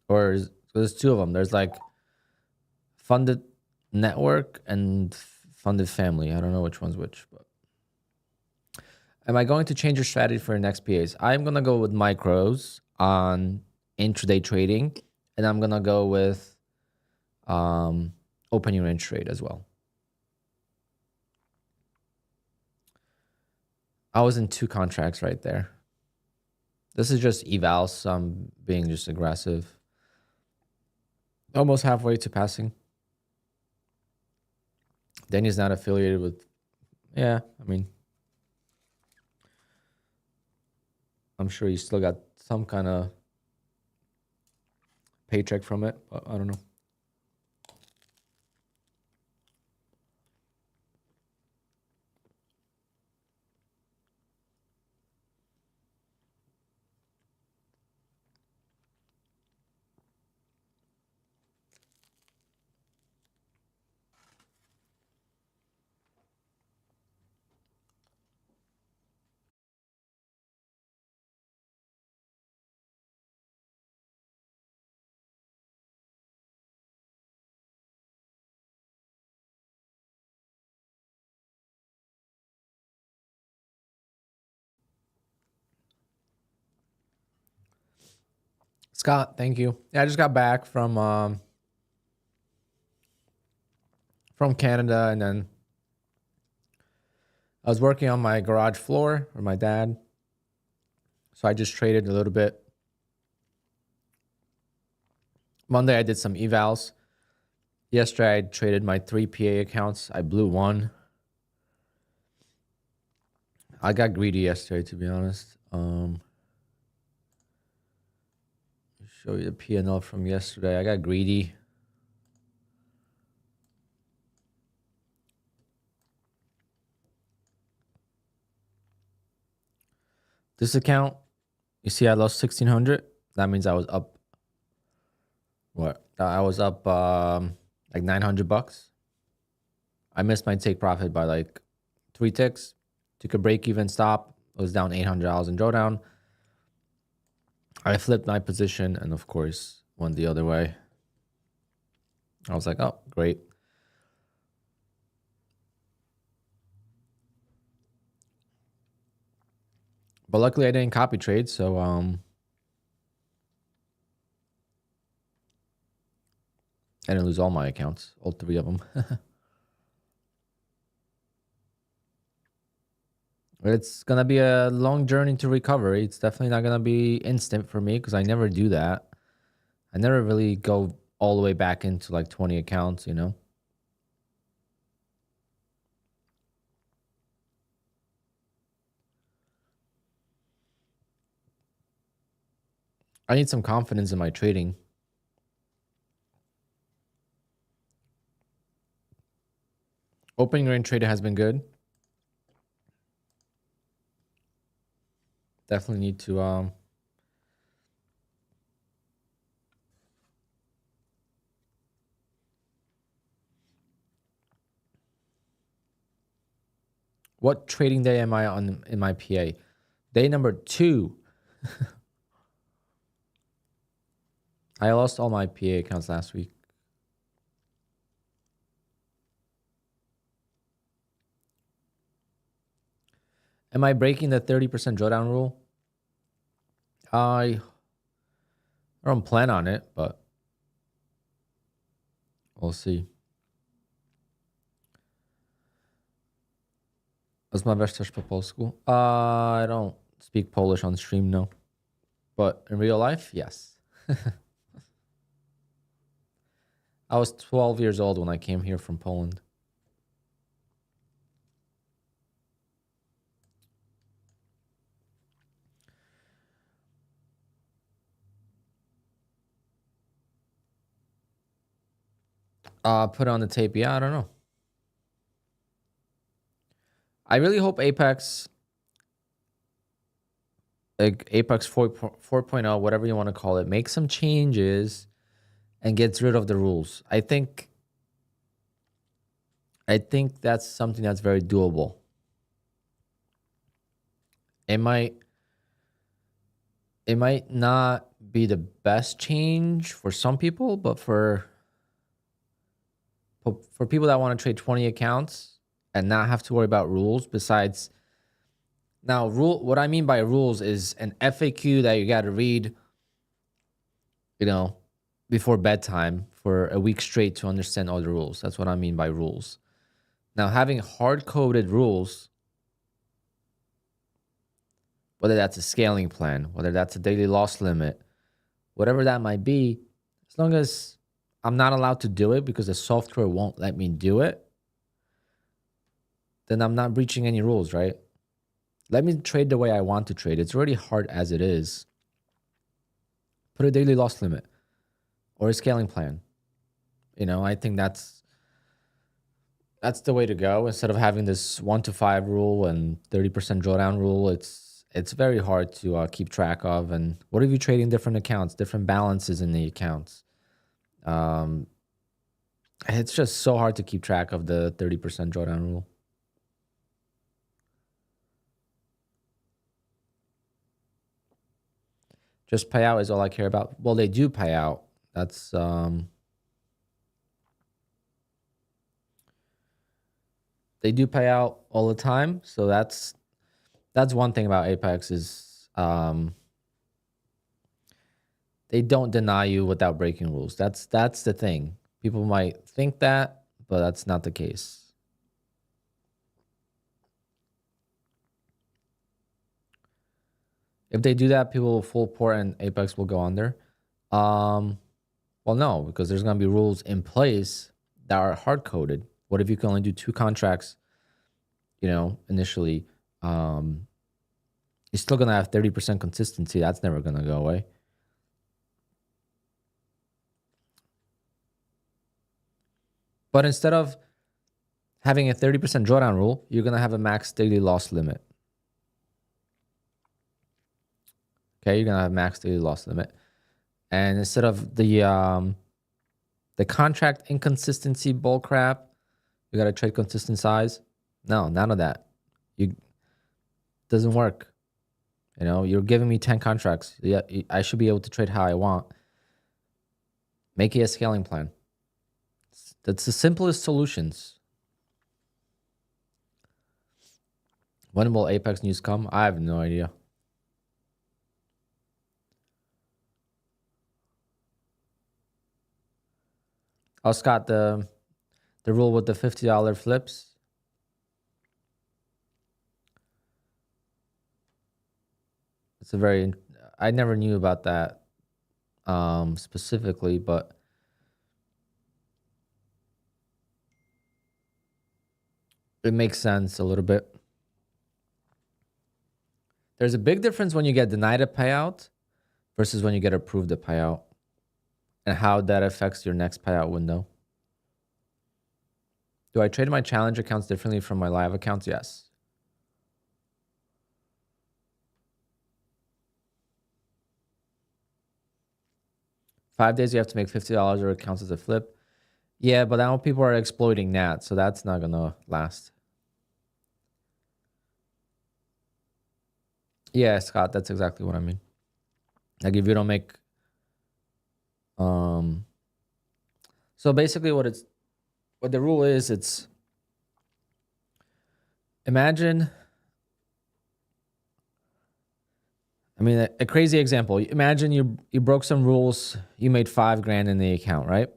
Speaker 1: Or there's two of them. There's like funded network and funded family. I don't know which one's which, but am I going to change your strategy for your next PAs? I'm gonna go with micros on intraday trading, and I'm gonna go with open your inch trade as well. I was in 2 contracts right there. This is just evals, so I'm being just aggressive. Almost halfway to passing. Danny's not affiliated with, yeah, I mean, I'm sure you still got some kind of paycheck from it, but I don't know. Scott, thank you. Yeah, I just got back from Canada, and then I was working on my garage floor with my dad. So I just traded a little bit. Monday I did some evals. Yesterday I traded my 3 PA accounts. I blew one. I got greedy yesterday, to be honest. Show you the P&L from yesterday. I got greedy. This account, You see, I lost 1,600. That means I was up. What? I was up like $900. I missed my take profit by like 3 ticks. Took a break even stop. It was down $800 in drawdown. I flipped my position and of course went the other way. I was like, oh, great. But luckily I didn't copy trade, so I didn't lose all my accounts, all 3 of them. It's going to be a long journey to recovery. It's definitely not going to be instant for me because I never do that. I never really go all the way back into like 20 accounts, you know? I need some confidence in my trading. Opening range trader has been good. Definitely need to what trading day am I on in my PA? Day number 2. I lost all my PA accounts last week. Am I breaking the 30% drawdown rule? I don't plan on it, but we'll see. Rozmawiasz też po polsku? I don't speak Polish on stream, no. But in real life, yes. I was 12 years old when I came here from Poland. Put on the tape. Yeah, I don't know. I really hope Apex, like Apex 4.0, whatever you want to call it, makes some changes and gets rid of the rules. I think that's something that's very doable. It might not be the best change for some people, but for people that want to trade 20 accounts and not have to worry about rules, besides now what I mean by rules is an FAQ that you got to read, you know, before bedtime for a week straight to understand all the rules. That's what I mean by rules. Now, having hard-coded rules, whether that's a scaling plan, whether that's a daily loss limit, whatever that might be, as long as I'm not allowed to do it because the software won't let me do it, then I'm not breaching any rules, right? Let me trade the way I want to trade. It's already hard as it is. Put a daily loss limit or a scaling plan. You know, I think that's the way to go. Instead of having this 1 to 5 rule and 30% drawdown rule, it's very hard to keep track of. And what if you're trading different accounts, different balances in the accounts? It's just so hard to keep track of the 30% drawdown rule. Just payout is all I care about. Well, they do pay out. That's they do pay out all the time. So that's one thing about Apex is they don't deny you without breaking rules. That's the thing. People might think that, but that's not the case. If they do that, people will full port and Apex will go under. Well, no, because there's going to be rules in place that are hard-coded. What if you can only do 2 contracts, you know, initially? You're still going to have 30% consistency. That's never going to go away. But instead of having a 30% drawdown rule, you're going to have a max daily loss limit. Okay, you're gonna have max daily loss limit. And instead of the contract inconsistency bull crap, you gotta trade consistent size. No, none of that. You doesn't work. You know, you're giving me 10 contracts. Yeah, I should be able to trade how I want. Make it a scaling plan. That's the simplest solutions. When will Apex news come? I have no idea. Oh, Scott, the rule with the $50 flips. It's a very, I never knew about that specifically, but it makes sense a little bit. There's a big difference when you get denied a payout versus when you get approved a payout, and how that affects your next payout window. Do I trade my challenge accounts differently from my live accounts? Yes. $5 days you have to make $50 or it counts as a flip. Yeah, but now people are exploiting that, so that's not gonna last. Yeah, Scott, that's exactly what I mean. Like if you don't make so basically what the rule is, it's imagine, I mean, a crazy example. Imagine you broke some rules, you made $5,000 in the account, right?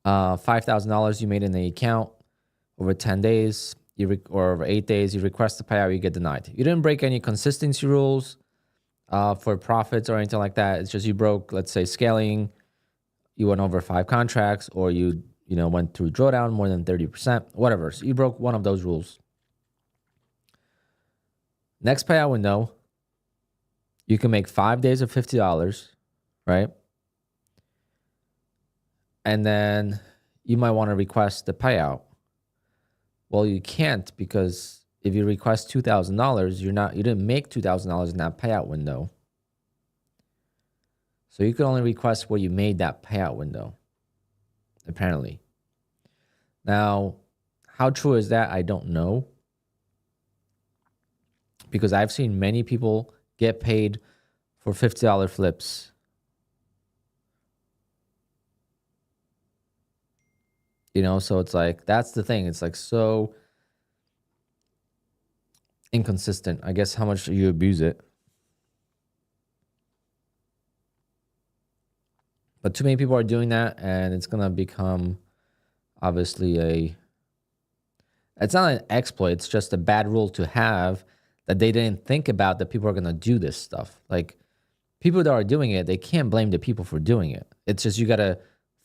Speaker 1: $5,000 you made in the account over 10 days, or over 8 days, you request the payout, you get denied. You didn't break any consistency rules for profits or anything like that. It's just you broke, let's say, scaling. You went over 5 contracts, or you went through drawdown more than 30%, whatever. So you broke one of those rules. Next payout window, you can make 5 days of $50, right? And then you might want to request the payout. Well, you can't, because if you request $2,000, you didn't make $2,000 in that payout window. So you can only request what you made that payout window, apparently. Now, how true is that? I don't know. Because I've seen many people get paid for $50 flips. So it's like, that's the thing. It's like so inconsistent. I guess how much you abuse it. But too many people are doing that, and it's going to become obviously it's not an exploit. It's just a bad rule to have that they didn't think about, that people are going to do this stuff. Like, people that are doing it, they can't blame the people for doing it. It's just you got to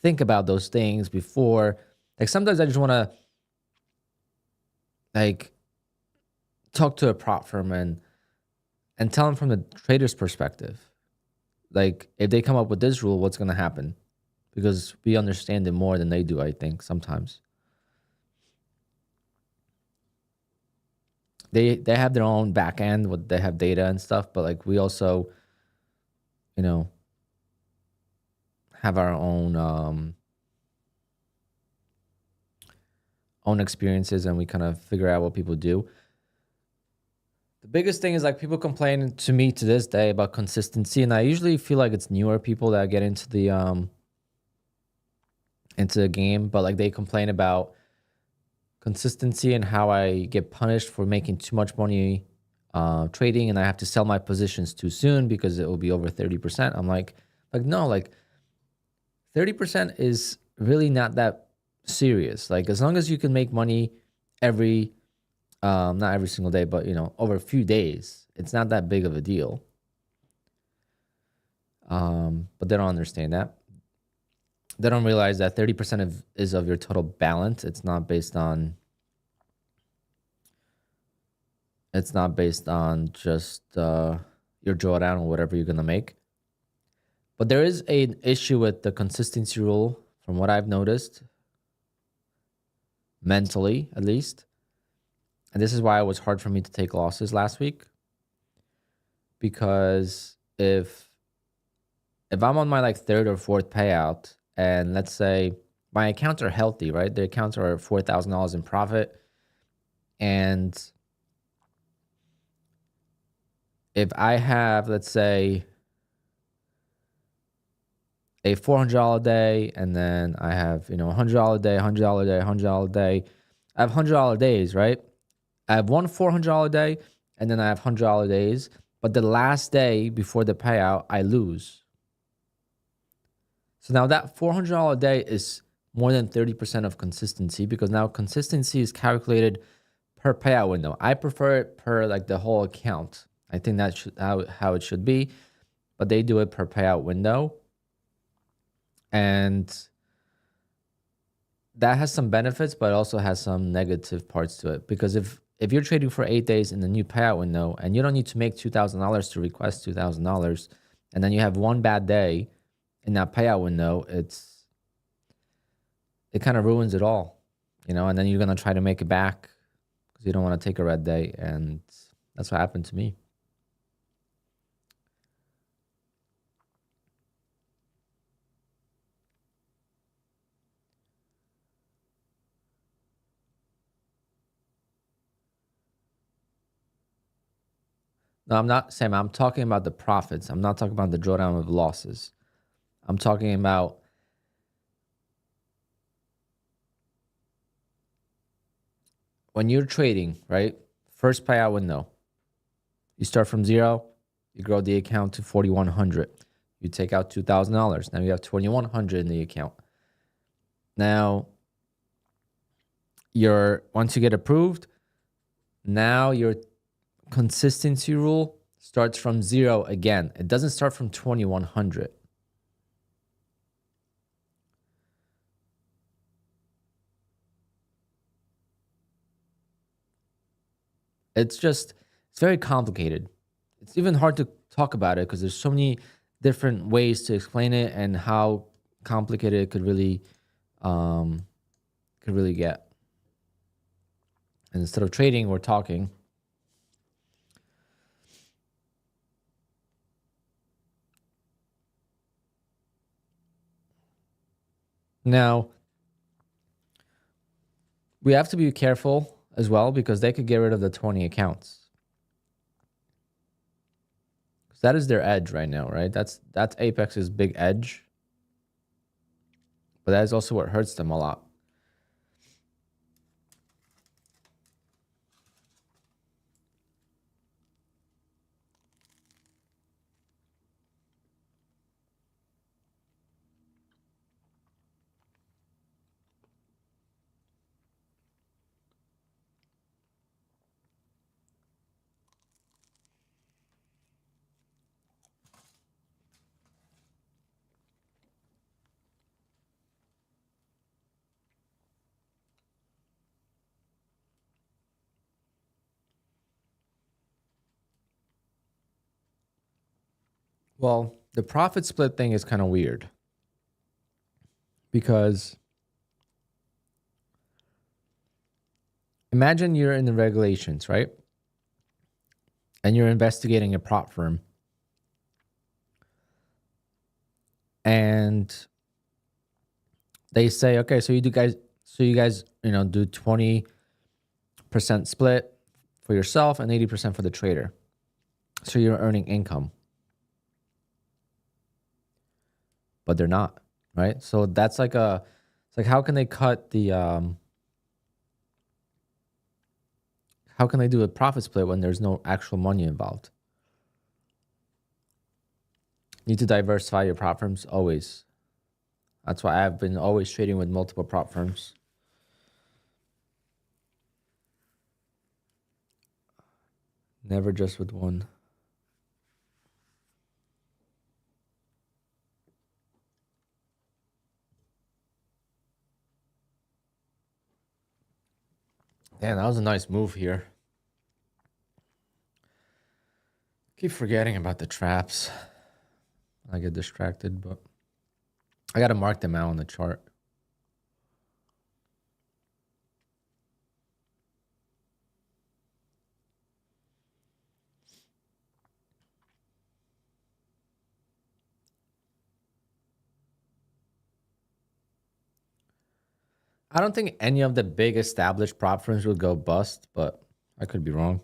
Speaker 1: think about those things before. Like, sometimes I just want to, like, talk to a prop firm and tell them from the trader's perspective. Like, if they come up with this rule, what's going to happen? Because we understand it more than they do, I think, sometimes. They have their own back end, they have data and stuff, but like we also, have our own experiences, and we kind of figure out what people do. The biggest thing is, like, people complain to me to this day about consistency, and I usually feel like it's newer people that get into the game, but like they complain about consistency and how I get punished for making too much money trading, and I have to sell my positions too soon because it will be over 30%. I'm like no, like 30% is really not that serious. Like, as long as you can make money every not every single day, but over a few days, it's not that big of a deal. But they don't understand that. They don't realize that 30% is of your total balance. It's not based on just your drawdown or whatever you're gonna make. But there is an issue with the consistency rule, from what I've noticed, mentally at least. And this is why it was hard for me to take losses last week. because if I'm on my like third or fourth payout, and let's say my accounts are healthy, right? The accounts are $4,000 in profit, and if I have, let's say, a $400 day, and then I have, $100 day, $100 day, $100 day. I have $100 days, right? I have one $400 day, and then I have $100 days. But the last day before the payout, I lose. So now that $400 day is more than 30% of consistency, because now consistency is calculated per payout window. I prefer it per like the whole account. I think that's how it should be, but they do it per payout window. And that has some benefits, but it also has some negative parts to it. Because if you're trading for 8 days in the new payout window, and you don't need to make $2,000 to request $2,000, and then you have one bad day in that payout window, it kind of ruins it all, and then you're going to try to make it back because you don't want to take a red day. And that's what happened to me. No, I'm not, Sam. I'm talking about the profits. I'm not talking about the drawdown of losses. I'm talking about when you're trading, right? First payout window. You start from zero. You grow the account to 4,100. You take out $2,000. Now you have 2,100 in the account. Now, once you get approved, now your consistency rule starts from zero again. It doesn't start from 2,100. It's very complicated. It's even hard to talk about it because there's so many different ways to explain it and how complicated it could really get. And instead of trading, we're talking. Now, we have to be careful as well because they could get rid of the 20 accounts. That is their edge right now, right? That's Apex's big edge. But that is also what hurts them a lot. Well, the profit split thing is kind of weird because imagine you're in the regulations, right? And you're investigating a prop firm. And they say, okay, so you guys, do 20% split for yourself and 80% for the trader. So you're earning income. But they're not, right? So that's it's like how can they cut the how can they do a profit split when there's no actual money involved? You need to diversify your prop firms always. That's why I've been always trading with multiple prop firms. Never just with one. Damn, that was a nice move here. Keep forgetting about the traps. I get distracted, but I got to mark them out on the chart. I don't think any of the big established prop firms would go bust, but I could be wrong.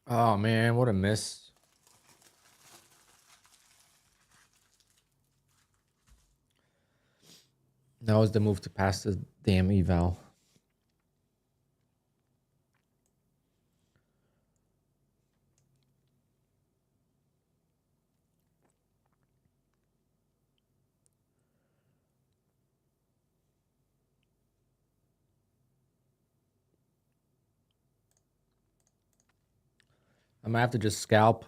Speaker 1: Oh man, what a miss. That was the move to pass the damn eval. I might have to just scalp.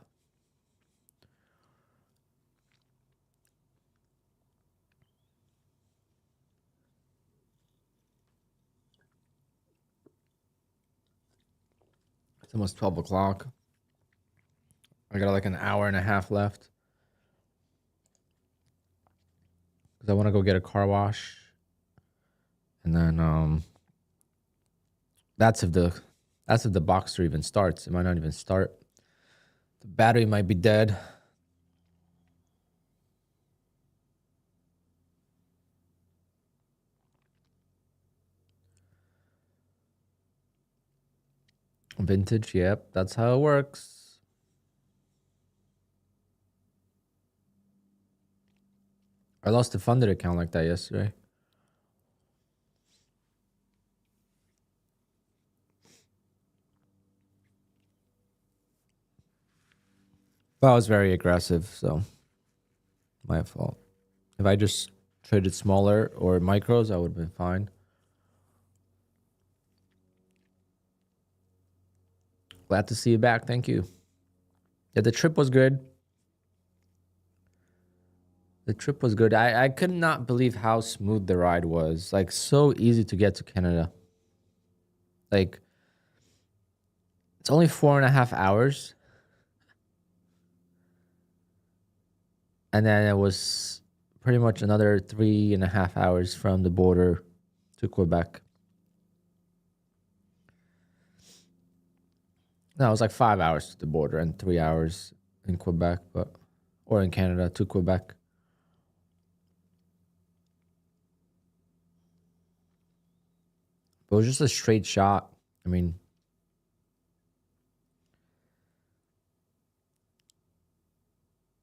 Speaker 1: It's almost 12 o'clock. I got like an hour and a half left. Because I want to go get a car wash. And then that's if the Boxster even starts. It might not even start. The battery might be dead. Vintage, yep, that's how it works. I lost a funded account like that yesterday. Well, I was very aggressive, so my fault. If I just traded smaller or micros, I would have been fine. Glad to see you back. Thank you. Yeah, the trip was good. The trip was good. I could not believe how smooth the ride was. Like, so easy to get to Canada. Like, it's only 4.5 hours. And then it was pretty much another 3.5 hours from the border to Quebec. No, it was like 5 hours to the border and 3 hours in Quebec, or in Canada to Quebec. But it was just a straight shot. I mean,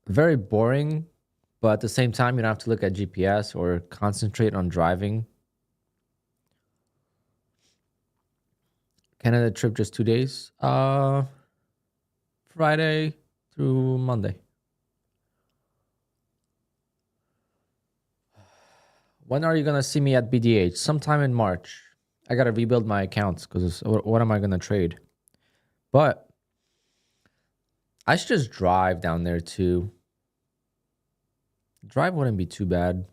Speaker 1: very boring, but at the same time, you don't have to look at GPS or concentrate on driving. Canada trip just 2 days. Friday through Monday. When are you gonna see me at BDH? Sometime in March. I gotta rebuild my accounts because what am I gonna trade? But I should just drive down there too. Drive wouldn't be too bad.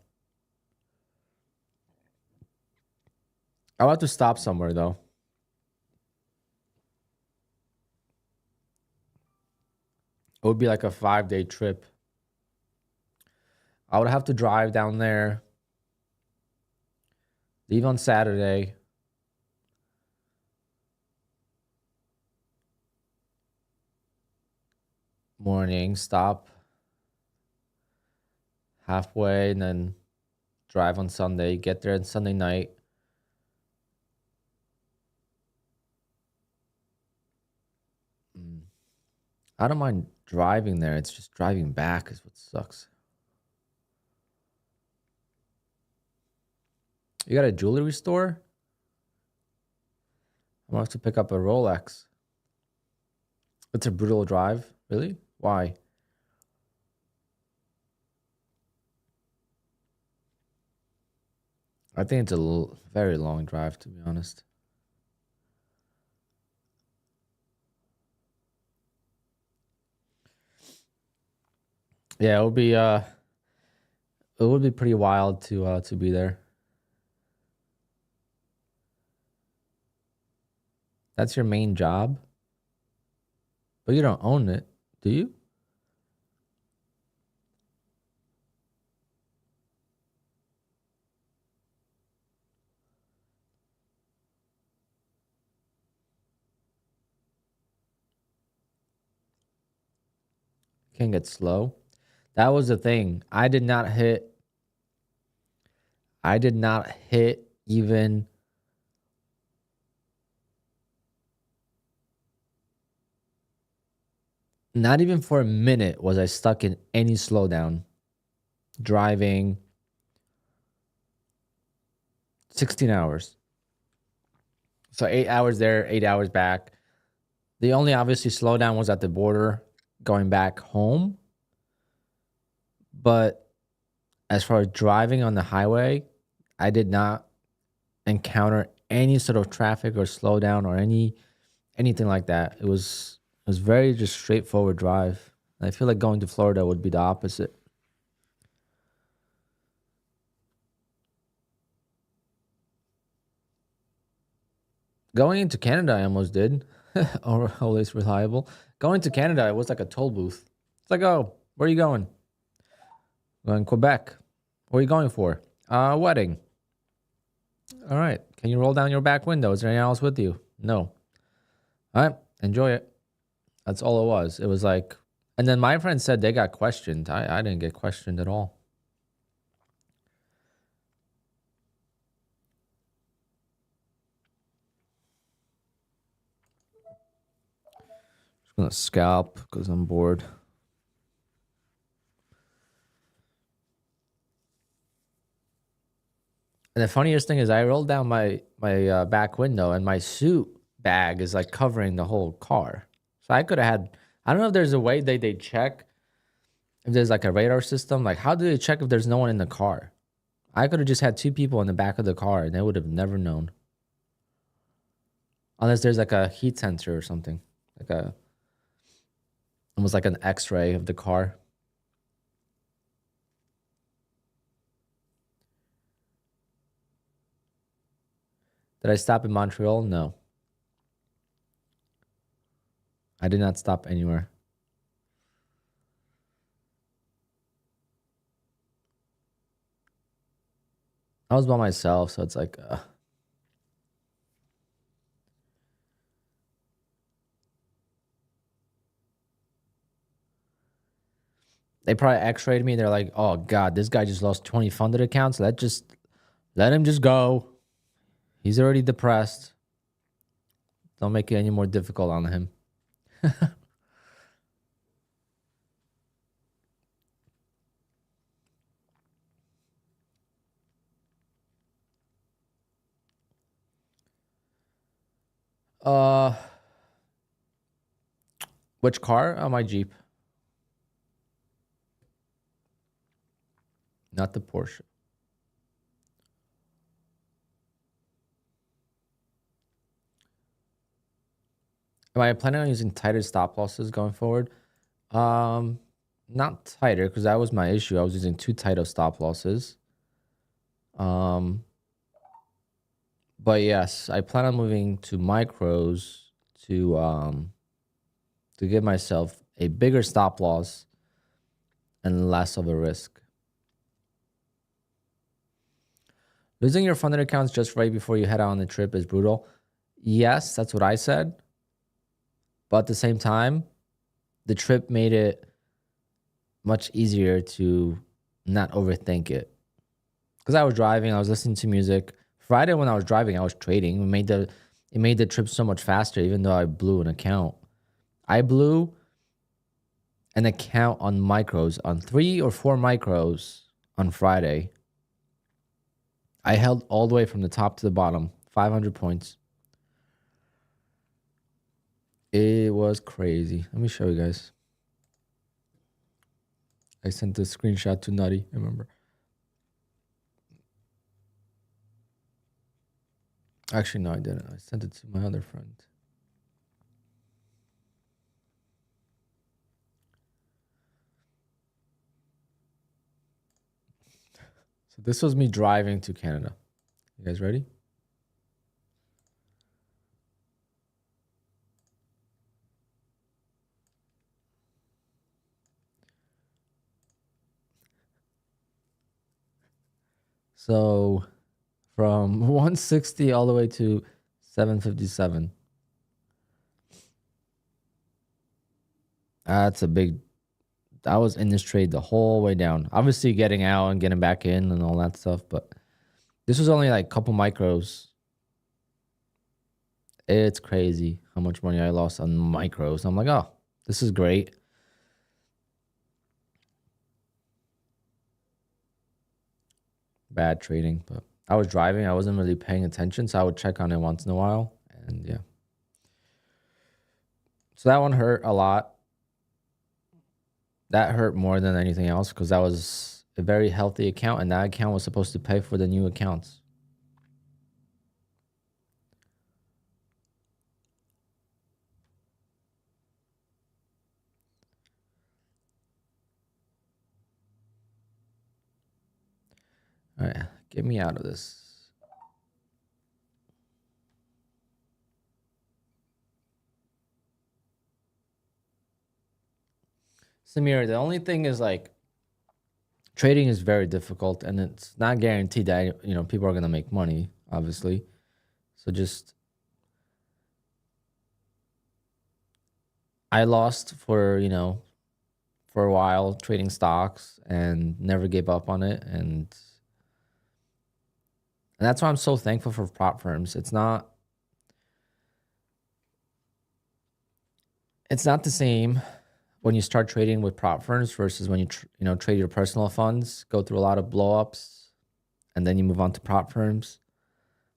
Speaker 1: I'll have to stop somewhere though. It would be like a 5-day trip. I would have to drive down there, leave on Saturday. Morning, stop halfway, and then drive on Sunday, get there on Sunday night. I don't mind driving there. It's just driving back is what sucks. You got a jewelry store? I'm gonna have to pick up a Rolex. It's a brutal drive. Really? Why? I think it's a very long drive, to be honest. Yeah, it would be pretty wild to be there. That's your main job, but you don't own it, do you? Can't get slow. That was the thing. I did not hit even not even for a minute was I stuck in any slowdown. Driving 16 hours. So 8 hours there, 8 hours back. The only obviously slowdown was at the border going back home. But as far as driving on the highway, I did not encounter any sort of traffic or slowdown or anything like that. It was very just straightforward drive. I feel like going to Florida would be the opposite. Going into Canada, I almost did. Or always reliable. Going to Canada, it was like a toll booth. It's like, oh, where are you going? Going Quebec. What are you going for? Wedding. All right. Can you roll down your back window? Is there anyone else with you? No. All right. Enjoy it. That's all it was. It was like, and then my friend said they got questioned. I didn't get questioned at all. Just gonna scalp because I'm bored. And the funniest thing is, I rolled down my back window, and my suit bag is like covering the whole car. So I could have had. I don't know if there's a way they check if there's like a radar system. Like, how do they check if there's no one in the car? I could have just had two people in the back of the car, and they would have never known. Unless there's like a heat sensor or something, like a almost like an X-ray of the car. Did I stop in Montreal? No, I did not stop anywhere. I was by myself, so it's like they probably X-rayed me. They're like, "Oh God, this guy just lost 20 funded accounts. Let him just go. He's already depressed. Don't make it any more difficult on him." Uh, which car? Oh, my Jeep, not the Porsche. Am I planning on using tighter stop losses going forward? Um, Not tighter because that was my issue. I was using too tight of stop losses. Um, but yes, I plan on moving to micros to um to give myself a bigger stop loss and less of a risk. Losing your funded accounts just right before you head out on the trip is brutal. Yes, that's what I said. But at the same time, the trip made it much easier to not overthink it. Because I was driving, I was listening to music. Friday when I was driving, I was trading. It made the trip so much faster, even though I blew an account. I blew an account on micros, on 3 or 4 micros on Friday. I held all the way from the top to the bottom, 500 points. It was crazy. Let me show you guys. I sent the screenshot to Nutty, I remember. Actually, no, I didn't. I sent it to my other friend. So this was me driving to Canada. You guys ready? So from 160 all the way to 757. That's a big. I was in this trade the whole way down. Obviously, getting out and getting back in and all that stuff, but this was only like a couple micros. It's crazy how much money I lost on micros. I'm like, oh, this is great. Bad trading, but I was driving. I wasn't really paying attention, so I would check on it once in a while. And yeah. So that one hurt a lot. That hurt more than anything else because that was a very healthy account, and that account was supposed to pay for the new accounts. All right, get me out of this. Samir, the only thing is like trading is very difficult and it's not guaranteed that people are going to make money, obviously. So just I lost for a while trading stocks and never gave up on it, and that's why I'm so thankful for prop firms. It's not the same when you start trading with prop firms versus when you trade your personal funds, go through a lot of blowups, and then you move on to prop firms,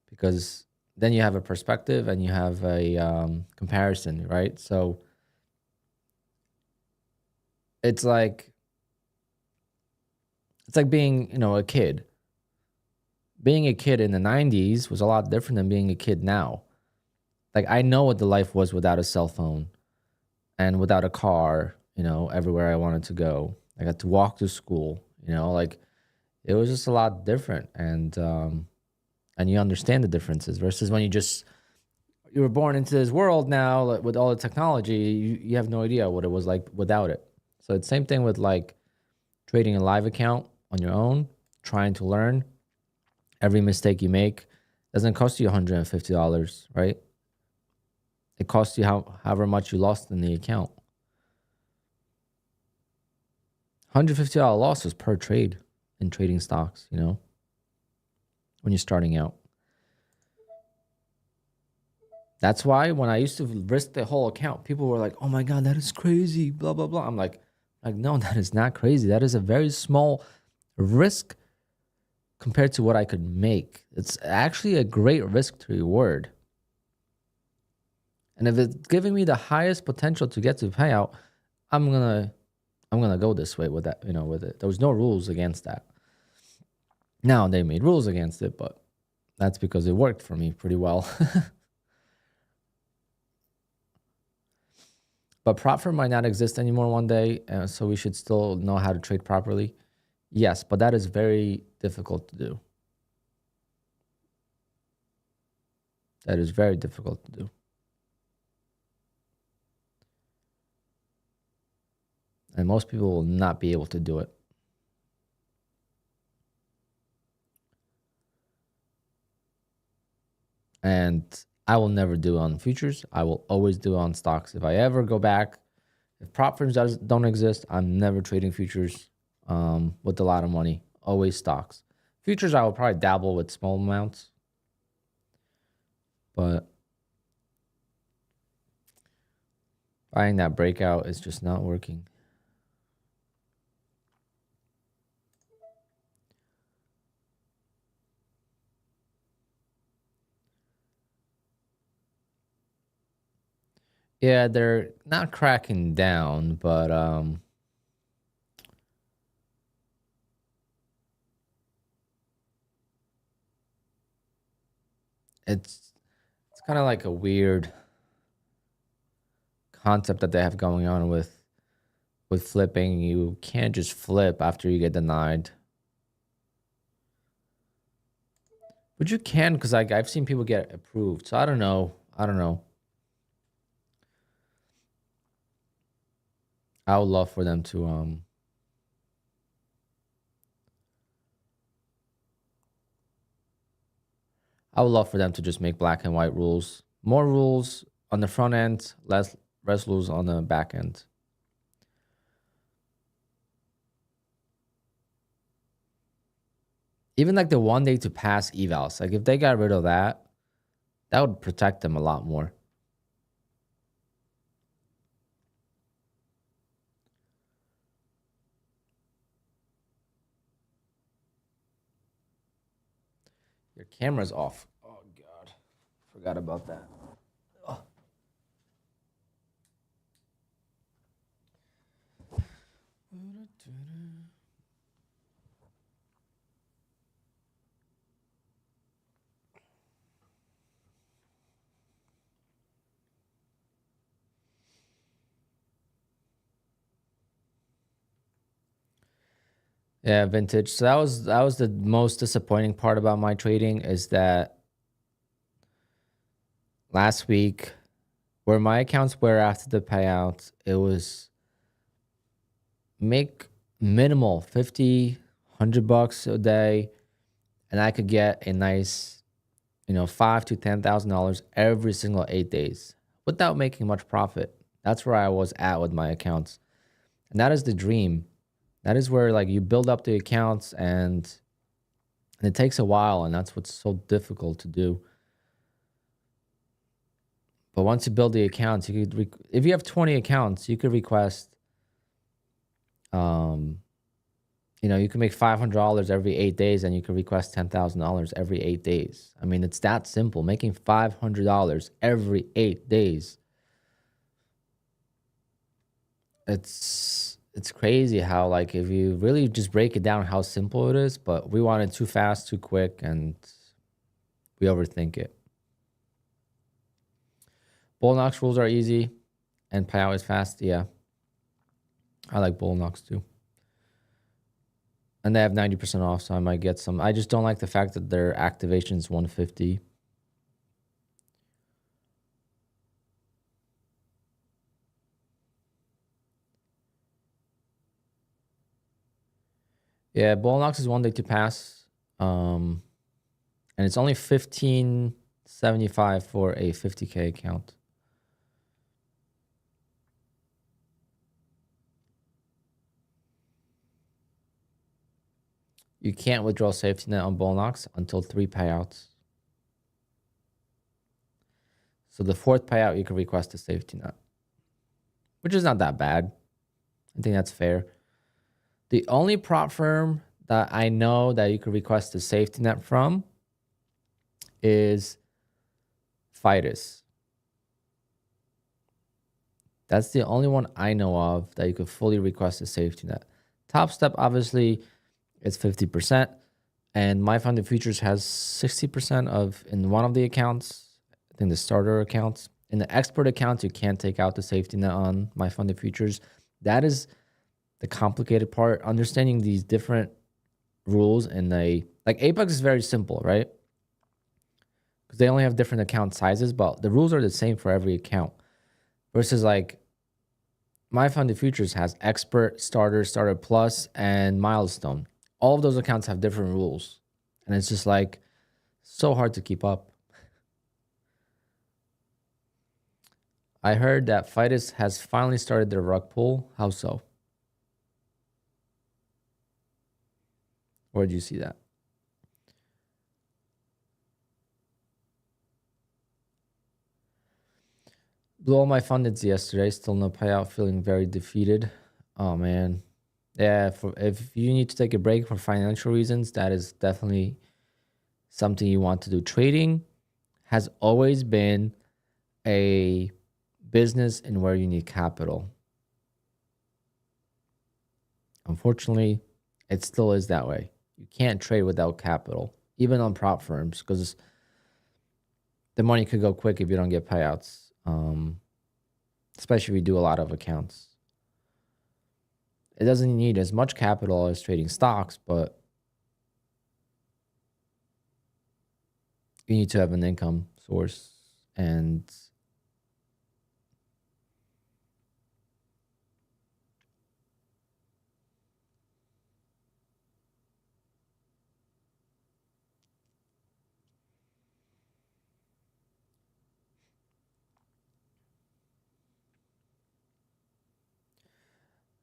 Speaker 1: because then you have a perspective and you have a comparison, right? So it's like being a kid. Being a kid in the 90s was a lot different than being a kid now. Like, I know what the life was without a cell phone and without a car, everywhere I wanted to go. I got to walk to school, like it was just a lot different. And you understand the differences versus when you were born into this world now, like, with all the technology, you have no idea what it was like without it. So it's same thing with like trading a live account on your own, trying to learn. Every mistake you make doesn't cost you $150, right? It costs you however much you lost in the account. $150 loss is per trade in trading stocks, when you're starting out. That's why when I used to risk the whole account, people were like, oh my God, that is crazy, blah, blah, blah. I'm like, no, that is not crazy. That is a very small risk compared to what I could make. It's actually a great risk to reward. And if it's giving me the highest potential to get to payout, I'm gonna go this way with that, with it. There was no rules against that. Now they made rules against it, but that's because it worked for me pretty well. But prop firm might not exist anymore one day, so we should still know how to trade properly. Yes, but that is very difficult to do. That is very difficult to do. And most people will not be able to do it. And I will never do it on futures. I will always do it on stocks. If I ever go back, if prop firms don't exist, I'm never trading futures with a lot of money. Always stocks. Futures, I will probably dabble with small amounts. But buying that breakout is just not working. Yeah, they're not cracking down, but it's kind of like a weird concept that they have going on with flipping. You can't just flip after you get denied. But you can, because like I've seen people get approved. So I don't know. I don't know. I would love for them to I would love for them to just make black and white rules. More rules on the front end, less rules on the back end. Even like the 1 day to pass evals. Like if they got rid of that, that would protect them a lot more. Your camera's off. Oh god. Forgot about that. Oh. Yeah, vintage. So that was the most disappointing part about my trading is that last week where my accounts were after the payouts, it was make minimal 50, $100 a day, and I could get a nice, five to $10,000 every single 8 days without making much profit. That's where I was at with my accounts. And that is the dream. That is where like you build up the accounts and it takes a while, and that's what's so difficult to do. But once you build the accounts, you could if you have 20 accounts, you could request um you can make $500 every 8 days, and you can request $10,000 every 8 days. I mean, it's that simple. Making $500 every 8 days. It's crazy how like if you really just break it down, how simple it is. But we want it too fast, too quick, and we overthink it. Bull knocks rules are easy, and payout is fast. Yeah, I like bull knocks too. And they have 90% off, so I might get some. I just don't like the fact that their activation is 150. Yeah, bull knocks is 1 day to pass. And it's only 15.75 for a 50K account. You can't withdraw safety net on bull knocks until 3 payouts. So the 4th payout, you can request a safety net, which is not that bad. I think that's fair. The only prop firm that I know that you could request a safety net from is Fidus. That's the only one I know of that you could fully request a safety net. Top Step, obviously, it's 50%. And My Funded Futures has 60% of in one of the accounts, I think the starter accounts. In the expert accounts, you can't take out the safety net on My Funded Futures. That is the complicated part. Understanding these different rules and like Apex is very simple, right? Because they only have different account sizes, but the rules are the same for every account. Versus like My Funded Futures has expert, starter, starter plus, and milestone. All of those accounts have different rules. And it's just like so hard to keep up. I heard that Fidus has finally started their rug pull. How so? Where did you see that? Blew all my fundeds yesterday. Still no payout. Feeling very defeated. Oh man. Yeah, if you need to take a break for financial reasons, that is definitely something you want to do. Trading has always been a business and where you need capital. Unfortunately, it still is that way. You can't trade without capital, even on prop firms, because the money could go quick if you don't get payouts, especially if you do a lot of accounts. It doesn't need as much capital as trading stocks, but you need to have an income source. And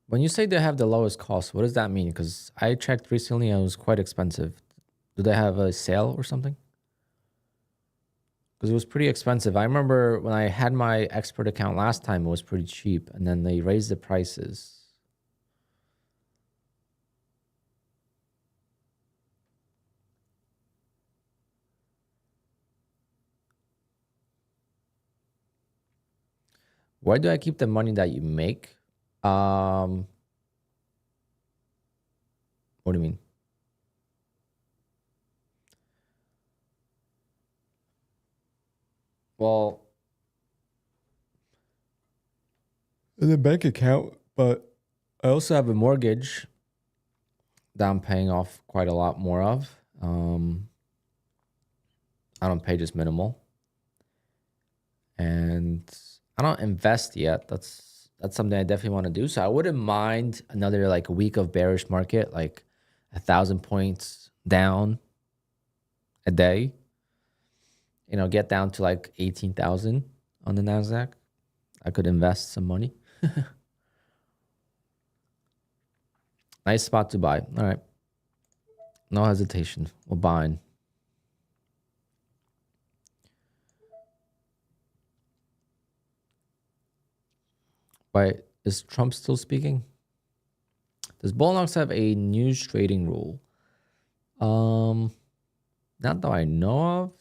Speaker 1: when you say they have the lowest cost, what does that mean? Because I checked recently and it was quite expensive. Do they have a sale or something? Because it was pretty expensive. I remember when I had my expert account last time, it was pretty cheap. And then they raised the prices. Where do I keep the money that you make? What do you mean? Well, in the bank account, but I also have a mortgage that I'm paying off quite a lot more of. I don't pay just minimal. And I don't invest yet. That's something I definitely want to do. So I wouldn't mind another like week of bearish market, like 1,000 points down a day. You know, get down to like 18,000 on the NASDAQ. I could invest some money. Nice spot to buy. All right. No hesitation. We're buying. Wait, is Trump still speaking? Does Bullnox have a news trading rule? Not that I know of.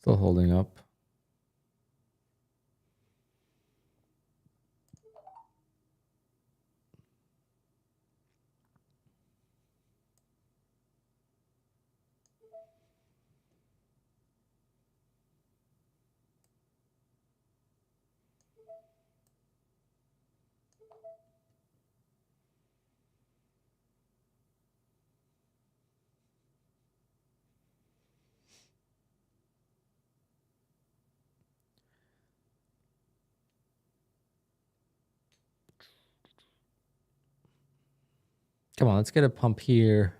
Speaker 1: Still holding up. Come on, let's get a pump here.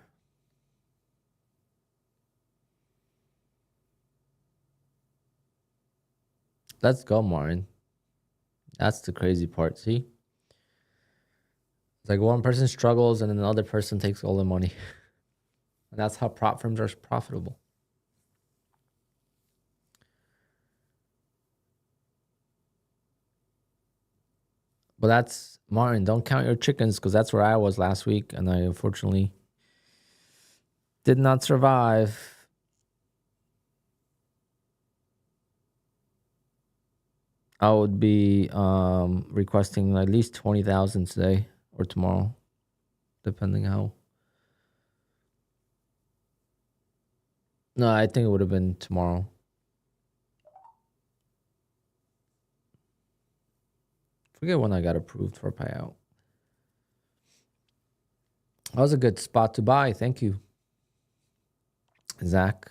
Speaker 1: Let's go, Martin. That's the crazy part, see? It's like one person struggles and then another person takes all the money. And that's how prop firms are profitable. But that's, Martin, don't count your chickens because that's where I was last week. And I unfortunately did not survive. I would be requesting at least 20,000 today or tomorrow, depending how. No, I think it would have been tomorrow. Forget when I got approved for payout. That was a good spot to buy. Thank you, Zach.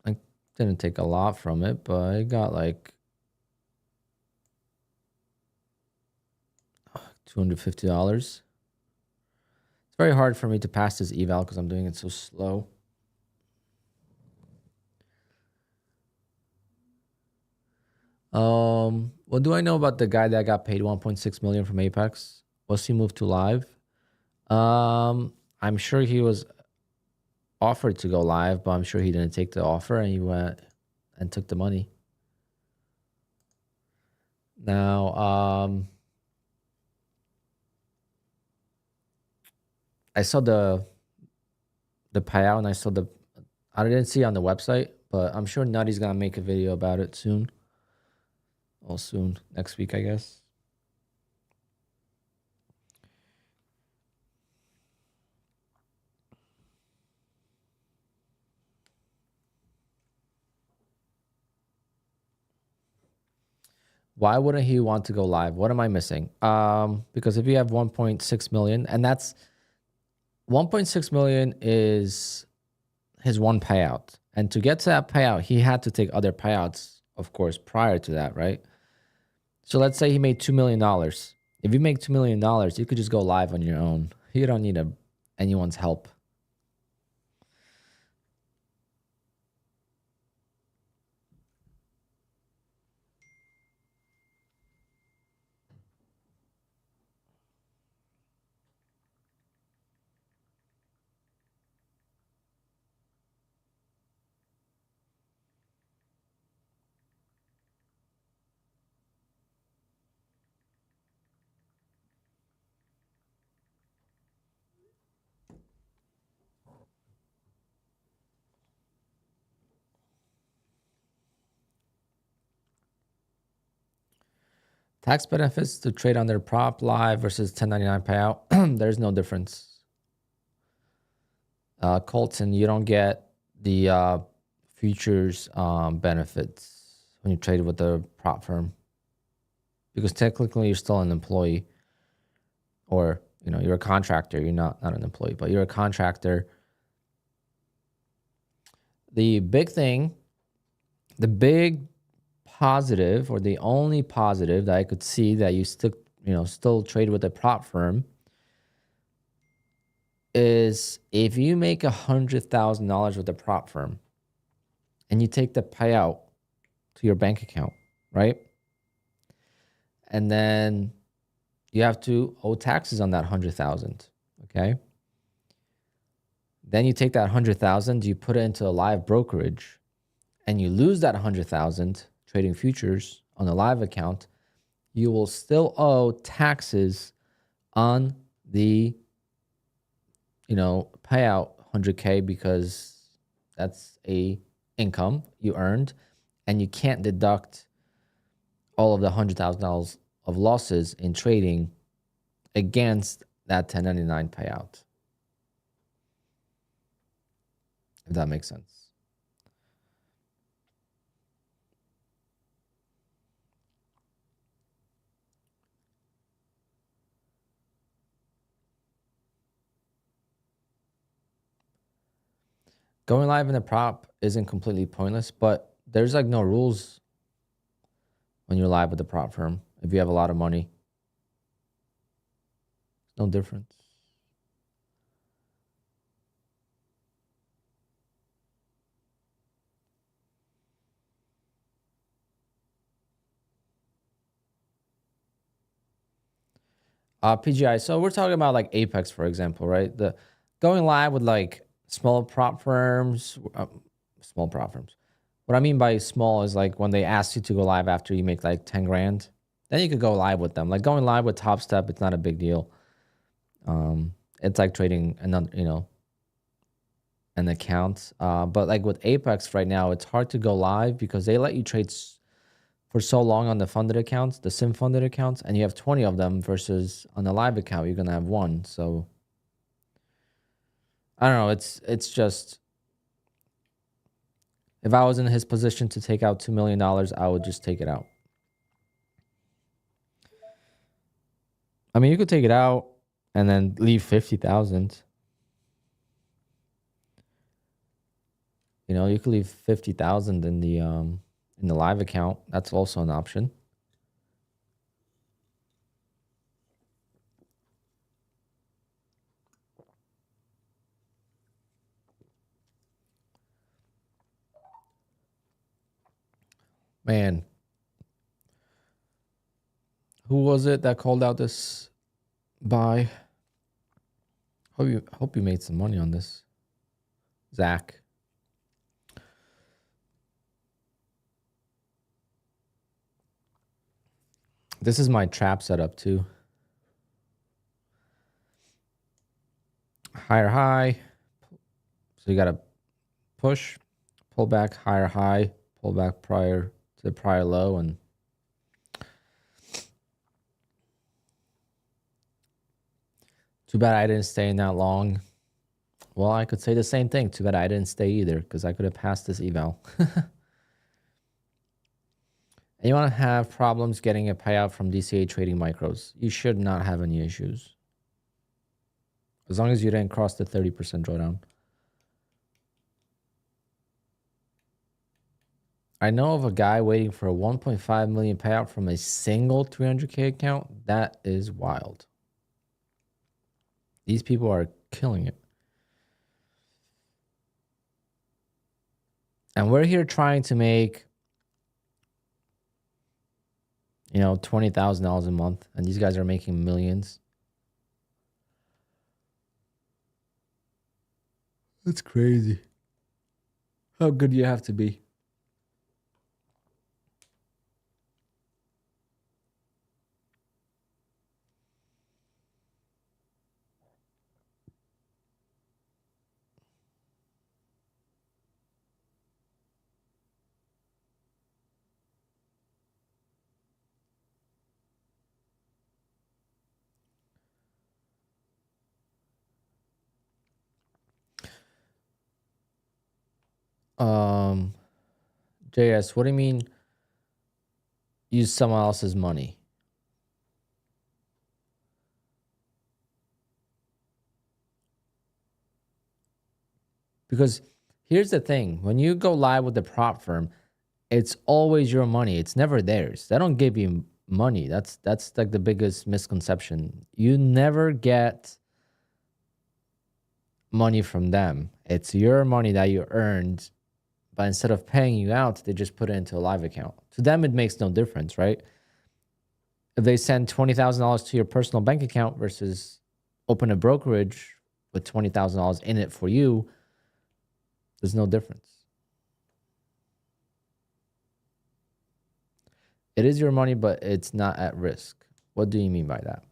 Speaker 1: I didn't take a lot from it, but I got like $250. It's very hard for me to pass this eval because I'm doing it so slow. What do I know about the guy that got paid 1.6 million from Apex? Was he moved to live? I'm sure he was offered to go live, but I'm sure he didn't take the offer and he went and took the money. Now, I saw the payout, and I didn't see it on the website, but I'm sure Nutty's gonna make a video about it soon. Well, soon, next week, I guess. Why wouldn't he want to go live? What am I missing? Because if you have 1.6 million, and that's 1.6 million is his one payout. And to get to that payout, he had to take other payouts, of course, prior to that, right? So let's say he made $2 million. If you make $2 million, you could just go live on your own. You don't need anyone's help. Tax benefits to trade on their prop live versus 1099 payout. There's no difference. Colton, you don't get the futures benefits when you trade with the prop firm, because technically you're still an employee, or you're a contractor. You're not an employee, but you're a contractor. The big thing, the big positive, or the only positive that I could see that you still trade with a prop firm, is if you make $100,000 with a prop firm and you take the payout to your bank account, right? And then you have to owe taxes on that 100,000. Okay. Then you take that 100,000, you put it into a live brokerage, and you lose that 100,000 trading futures on a live account. You will still owe taxes on the payout 100K, because that's a income you earned, and you can't deduct all of the $100,000 of losses in trading against that 1099 payout. If that makes sense. Going live in the prop isn't completely pointless, but there's like no rules when you're live with the prop firm. If you have a lot of money, no difference. PGI. So we're talking about like Apex, for example, right? The going live with like small prop firms. What I mean by small is like when they ask you to go live after you make like 10 grand, then you could go live with them. Like going live with Top Step, it's not a big deal. It's like trading another, an account. But like with Apex right now, it's hard to go live because they let you trade for so long on the funded accounts, the sim funded accounts, and you have 20 of them, versus on the live account, you're going to have one. So I don't know. It's just, if I was in his position to take out $2 million, I would just take it out. I mean, you could take it out and then leave 50,000. You could leave 50,000 in the live account. That's also an option. Man, who was it that called out this buy? Hope you made some money on this, Zach. This is my trap setup too. Higher high. So you got to push, pull back, higher high, pull back prior to the prior low, and too bad I didn't stay in that long. Well, I could say the same thing. Too bad I didn't stay either, because I could have passed this eval. And you want to have problems getting a payout from DCA trading micros. You should not have any issues. As long as you didn't cross the 30% drawdown. I know of a guy waiting for a 1.5 million payout from a single 300K account. That is wild. These people are killing it. And we're here trying to make, you know, $20,000 a month. And these guys are making millions. That's crazy. How good do you have to be? JS, what do you mean use someone else's money? Because here's the thing. When you go live with the prop firm, it's always your money. It's never theirs. They don't give you money. That's like the biggest misconception. You never get money from them. It's your money that you earned, but instead of paying you out, they just put it into a live account. To them, it makes no difference, right? If they send $20,000 to your personal bank account versus open a brokerage with $20,000 in it for you, there's no difference. It is your money, but it's not at risk. What do you mean by that?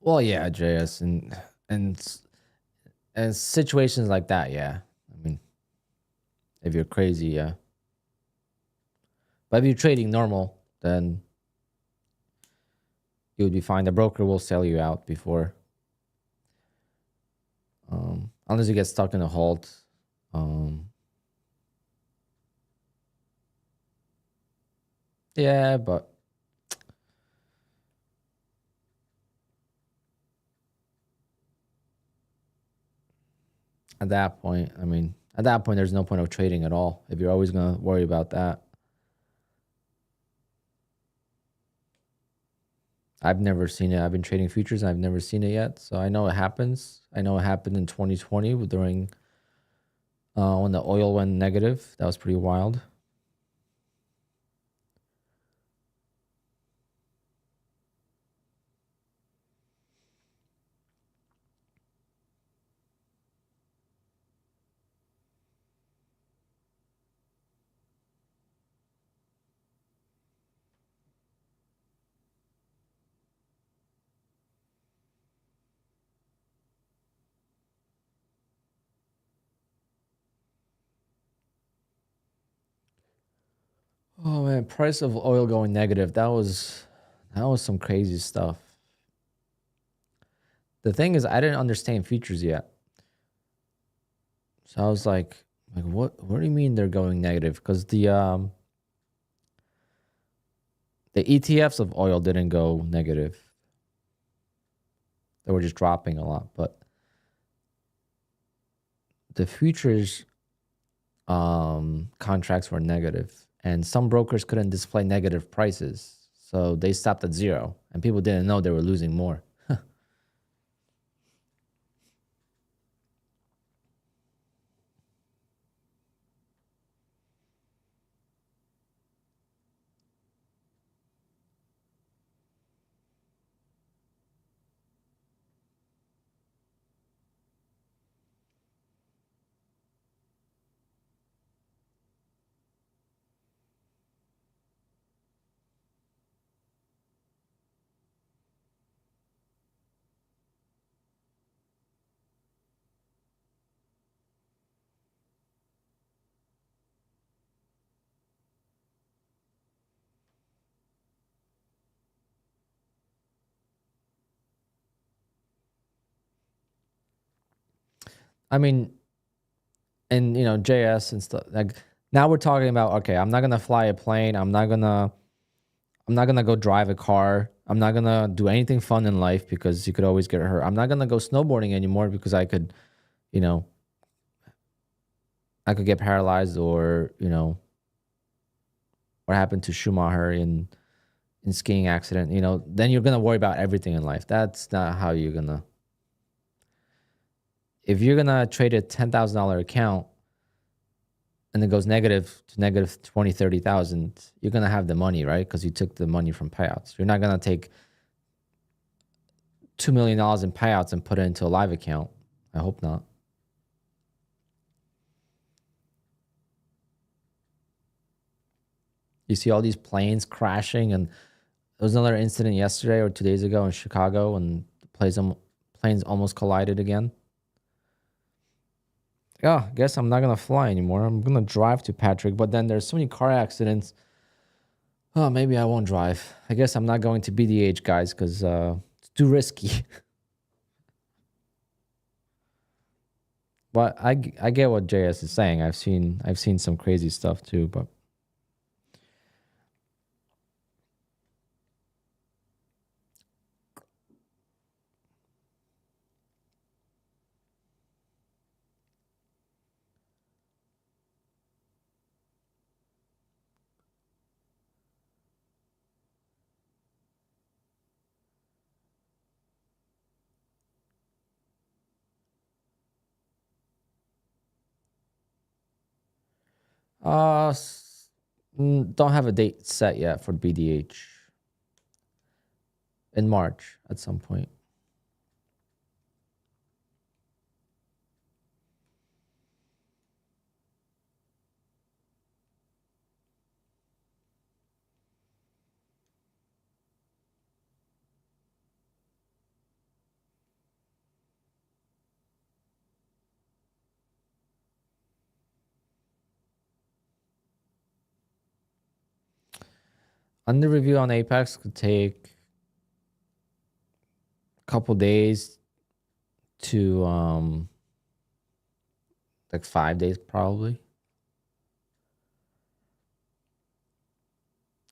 Speaker 1: Well, yeah, JS, and situations like that, yeah. I mean, if you're crazy, yeah. But if you're trading normal, then you would be fine. The broker will sell you out before, unless you get stuck in a halt. Yeah, but at that point, I mean, at that point, there's no point of trading at all if you're always going to worry about that. I've never seen it. I've been trading futures and I've never seen it yet. So I know it happens. I know it happened in 2020 during when the oil went negative. That was pretty wild. Oh man, price of oil going negative. That was some crazy stuff. The thing is, I didn't understand futures yet. So I was like what do you mean they're going negative? Because the ETFs of oil didn't go negative. They were just dropping a lot. But the futures contracts were negative, and some brokers couldn't display negative prices. So they stopped at zero, and people didn't know they were losing more. I mean, and JS and stuff. Like now we're talking about, okay, I'm not gonna fly a plane. I'm not gonna go drive a car. I'm not gonna do anything fun in life because you could always get hurt. I'm not gonna go snowboarding anymore because you know, I could get paralyzed, or what happened to Schumacher in skiing accident. Then you're gonna worry about everything in life. That's not how you're gonna. If you're gonna trade a $10,000 account and it goes negative to negative 20, 30,000, you're gonna have the money, right? Because you took the money from payouts. You're not gonna take $2 million in payouts and put it into a live account. I hope not. You see all these planes crashing, and there was another incident yesterday or 2 days ago in Chicago, and the planes almost collided again. Yeah, I guess I'm not gonna fly anymore. I'm gonna drive to Patrick, but then there's so many car accidents. Oh, maybe I won't drive. I guess I'm not going to BDH, guys, because it's too risky. But I get what JS is saying. I've seen some crazy stuff too, but don't have a date set yet for BDH. In March at some point. Under review on Apex could take a couple days to like 5 days probably.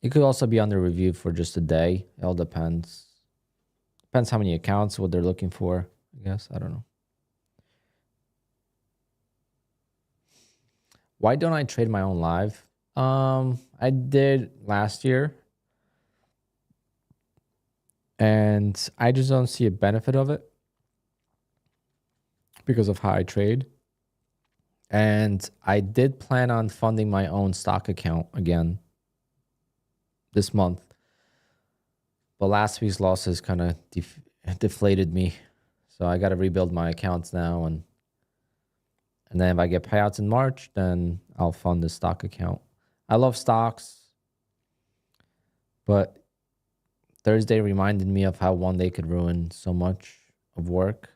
Speaker 1: It could also be under review for just a day. It all depends. Depends how many accounts, what they're looking for. I guess. I don't know. Why don't I trade my own live? I did last year, and I just don't see a benefit of it because of how I trade. And I did plan on funding my own stock account again this month. But last week's losses kind of deflated me. So I got to rebuild my accounts now. And then if I get payouts in March, then I'll fund the stock account. I love stocks, but Thursday reminded me of how one day could ruin so much of work.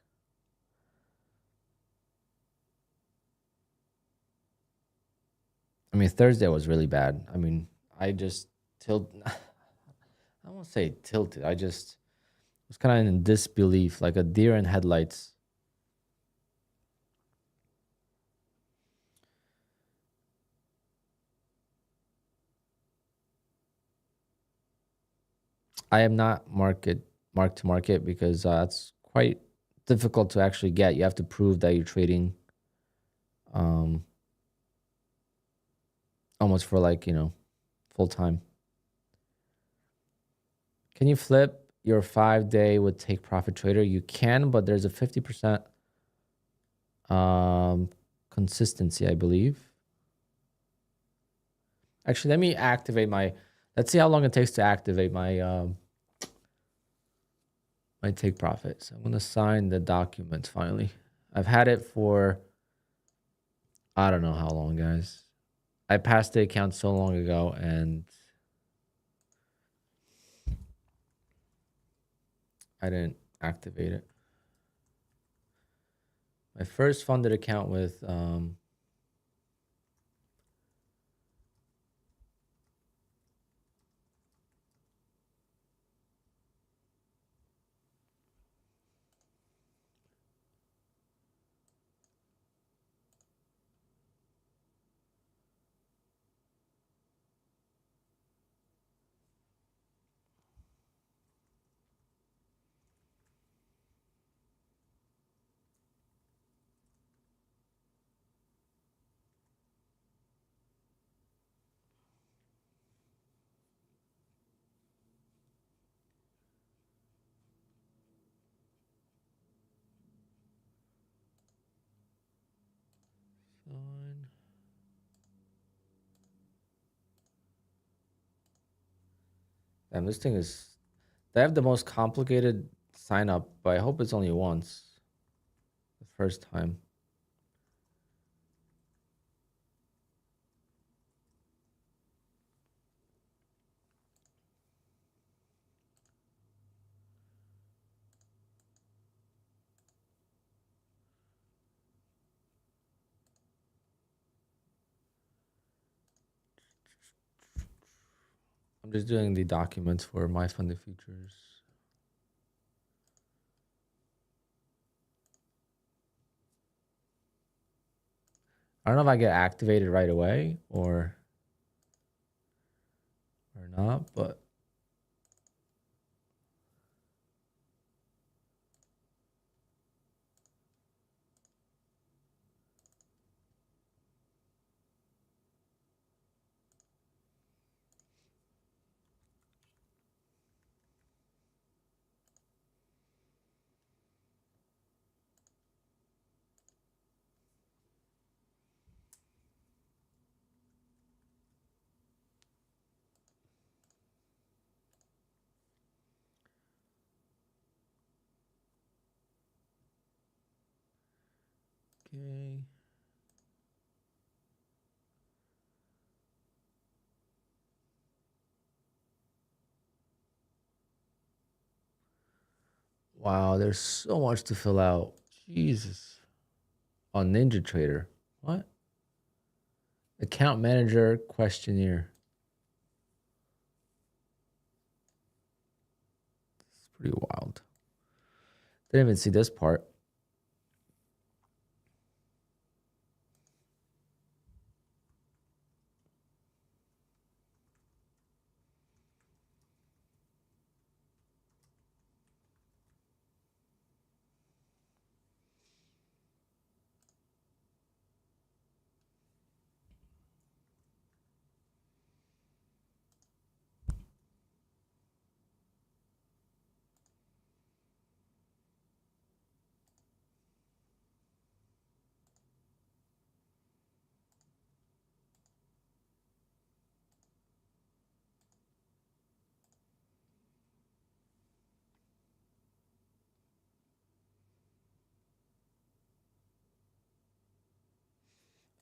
Speaker 1: I mean, Thursday was really bad. I mean, I just I won't say tilted. I just was kind of in disbelief, like a deer in headlights. I am not mark to market because it's quite difficult to actually get. You have to prove that you're trading um, almost for like, full time. Can you flip your 5-day with take profit trader? You can, but there's a 50% consistency, I believe. Actually, let me activate let's see how long it takes to activate my my take profit. So I'm going to sign the document finally. I've had it for, I don't know how long, guys. I passed the account so long ago, and I didn't activate it. My first funded account with Damn, this thing is. They have the most complicated sign up, but I hope it's only once. The first time. I'm just doing the documents for my funded futures. I don't know if I get activated right away or not, but okay. Wow, there's so much to fill out. Jesus. On Ninja Trader. What? Account manager questionnaire. It's pretty wild. Didn't even see this part.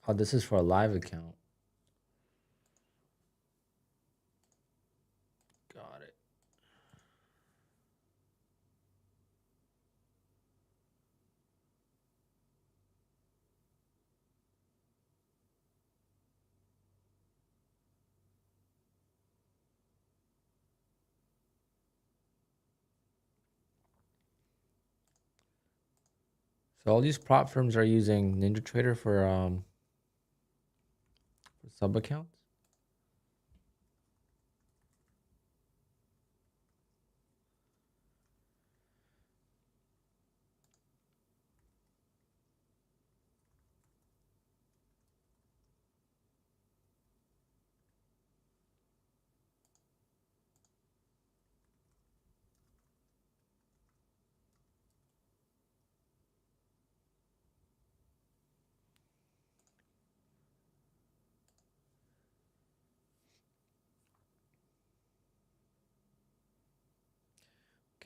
Speaker 1: Oh, this is for a live account. Got it. So all these prop firms are using NinjaTrader for sub accounts.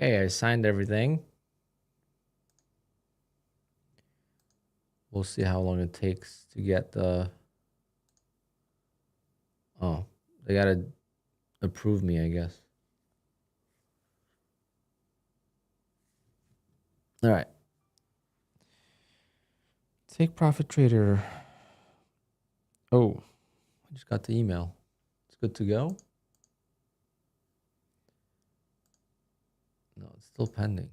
Speaker 1: Okay, I signed everything. We'll see how long it takes to get the. Oh, they gotta approve me, I guess. All right. Take profit trader. Oh, I just got the email. It's good to go. No, it's still pending.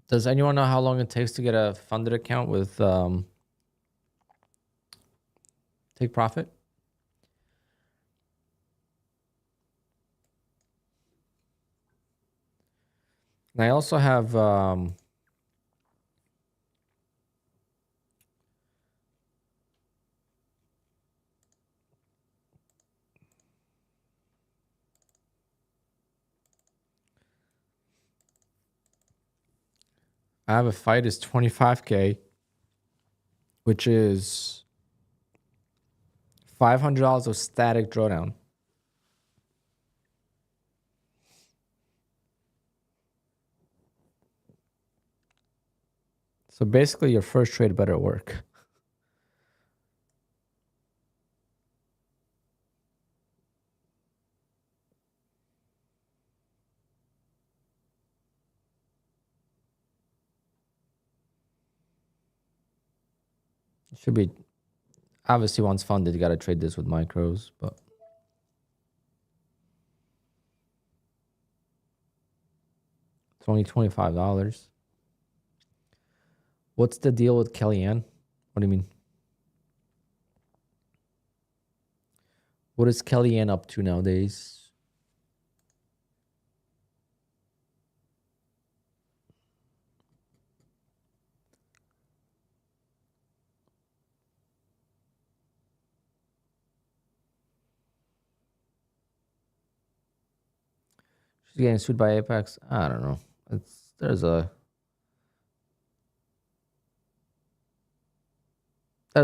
Speaker 1: Does anyone know how long it takes to get a funded account with take profit. And I also have a fight is 25K, which is $500 of static drawdown. So basically your first trade better work. It should be, obviously once funded, you got to trade this with micros, but it's only $25. What's the deal with Kellyanne? What do you mean? What is Kellyanne up to nowadays? She's getting sued by Apex. I don't know. There's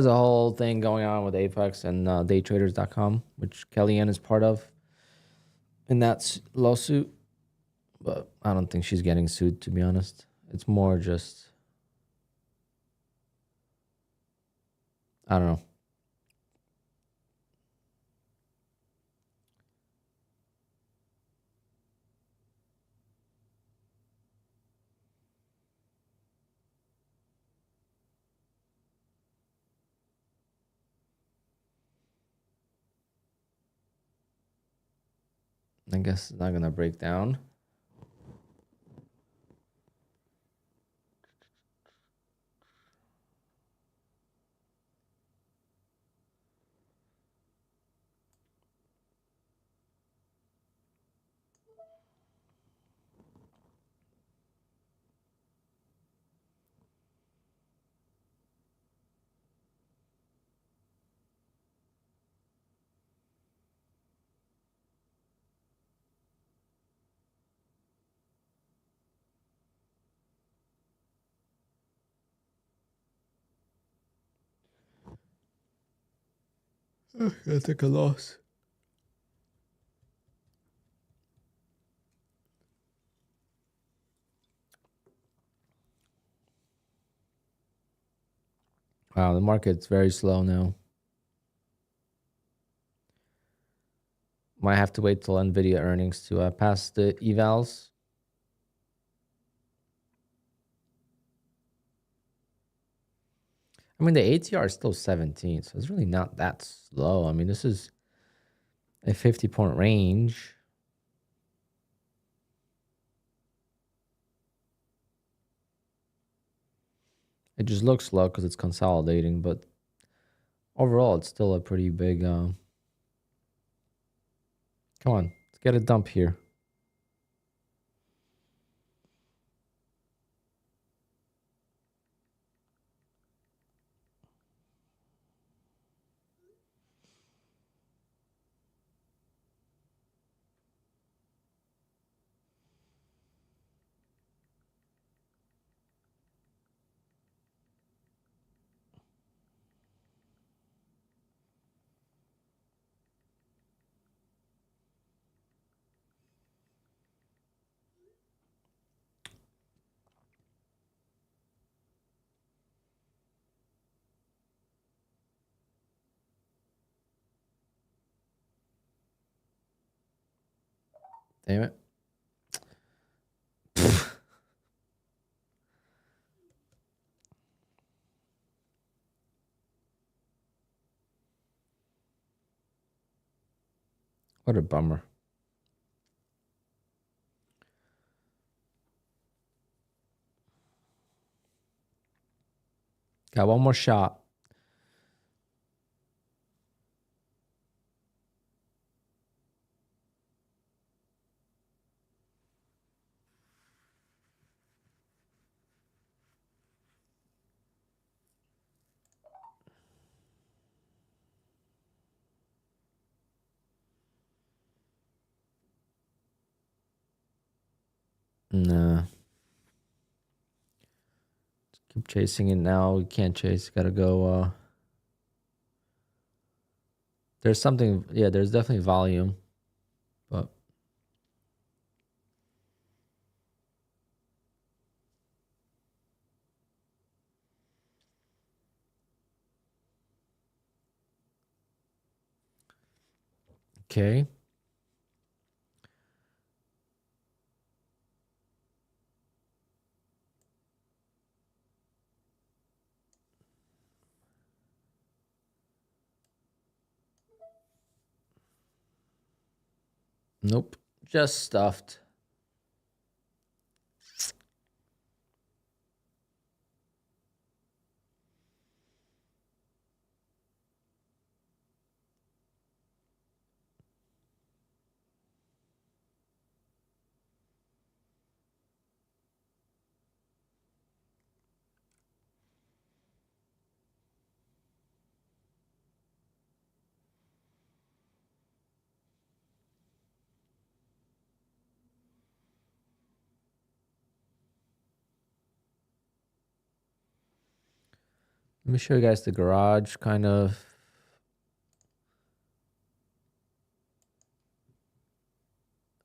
Speaker 1: a whole thing going on with Apex and daytraders.com, which Kellyanne is part of in that lawsuit. But I don't think she's getting sued, to be honest. It's more just, I don't know. I guess it's not going to break down. I took a loss. Wow, the market's very slow now. Might have to wait till NVIDIA earnings to pass the Evals. I mean, the ATR is still 17, so it's really not that slow. I mean, this is a 50-point range. It just looks slow because it's consolidating, but overall, it's still a pretty big... Come on, let's get a dump here. Damn it. What a bummer. Got one more shot. Nah. Keep chasing it now. You can't chase. Gotta go. There's something. Yeah, there's definitely volume. But okay. Nope. Just stuffed. Let me show you guys the garage kind of.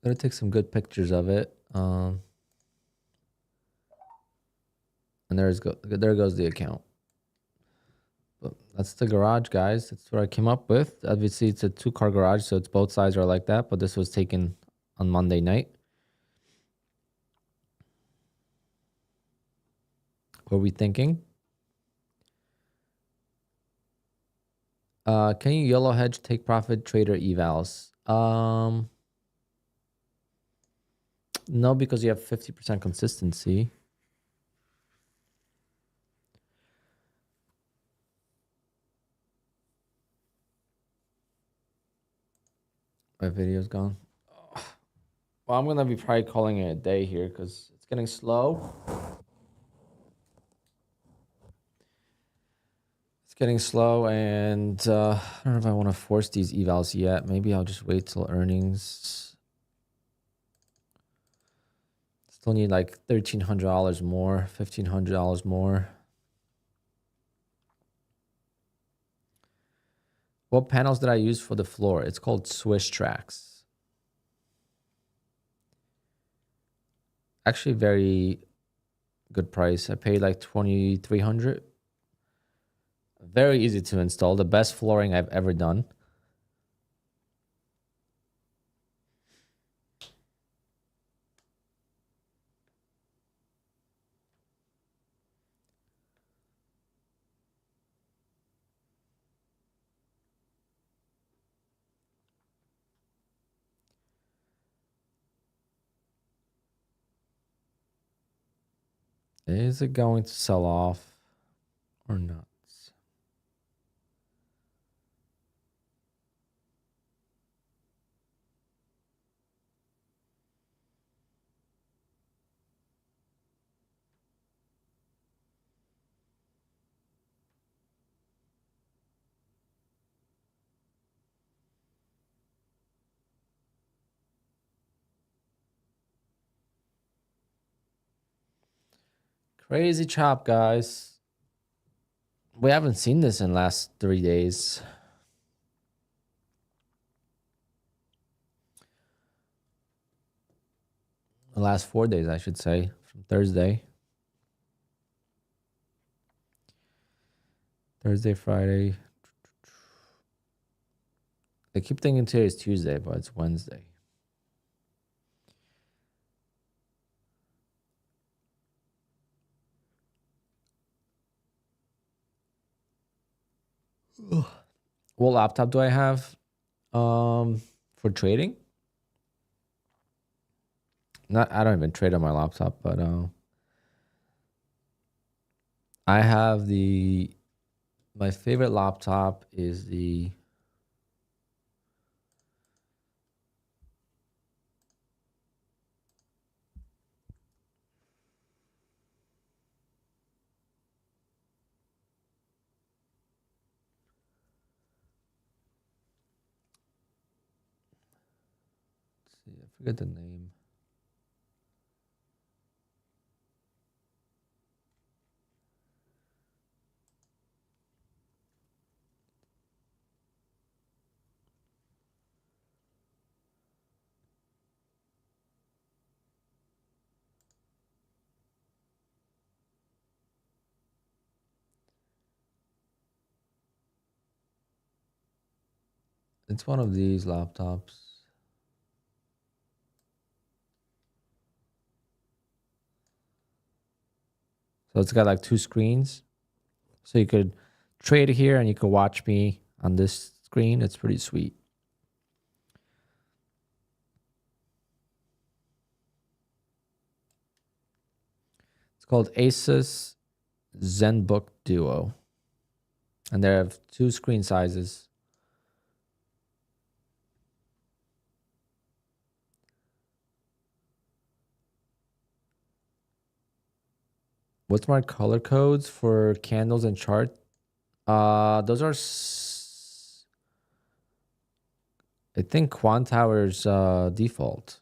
Speaker 1: Gotta take some good pictures of it. And there goes the account. But that's the garage, guys. That's what I came up with. Obviously, it's a 2-car garage, so it's both sides are like that. But this was taken on Monday night. What are we thinking? Can you yellow hedge, take profit, trader evals? No, because you have 50% consistency. My video's gone. Well, I'm gonna be probably calling it a day here because it's getting slow. It's getting slow, and I don't know if I want to force these evals yet. Maybe I'll just wait till earnings. Still need like $1,300 more, $1,500 more. What panels did I use for the floor? It's called Swiss Tracks. Actually, very good price. I paid like $2,300. Very easy to install. The best flooring I've ever done. Is it going to sell off or not? Crazy chop, guys. We haven't seen this in the last 3 days. The last 4 days, I should say, from Thursday. Thursday, Friday. I keep thinking today is Tuesday, but it's Wednesday. What laptop do I have for trading? I don't even trade on my laptop, but I have my favorite laptop is the I forget the name. It's one of these laptops. So it's got like 2 screens. So you could trade here and you could watch me on this screen. It's pretty sweet. It's called Asus ZenBook Duo. And they have 2 screen sizes. What's my color codes for candles and chart? Those are, I think QUANTOWER's default.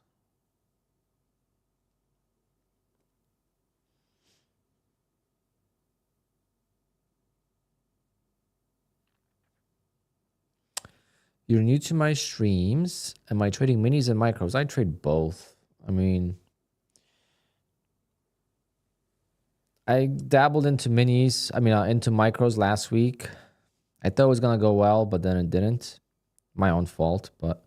Speaker 1: You're new to my streams. Am I trading minis and micros? I trade both. I mean, I dabbled into minis. Into micros last week. I thought it was gonna go well, but then it didn't. My own fault, but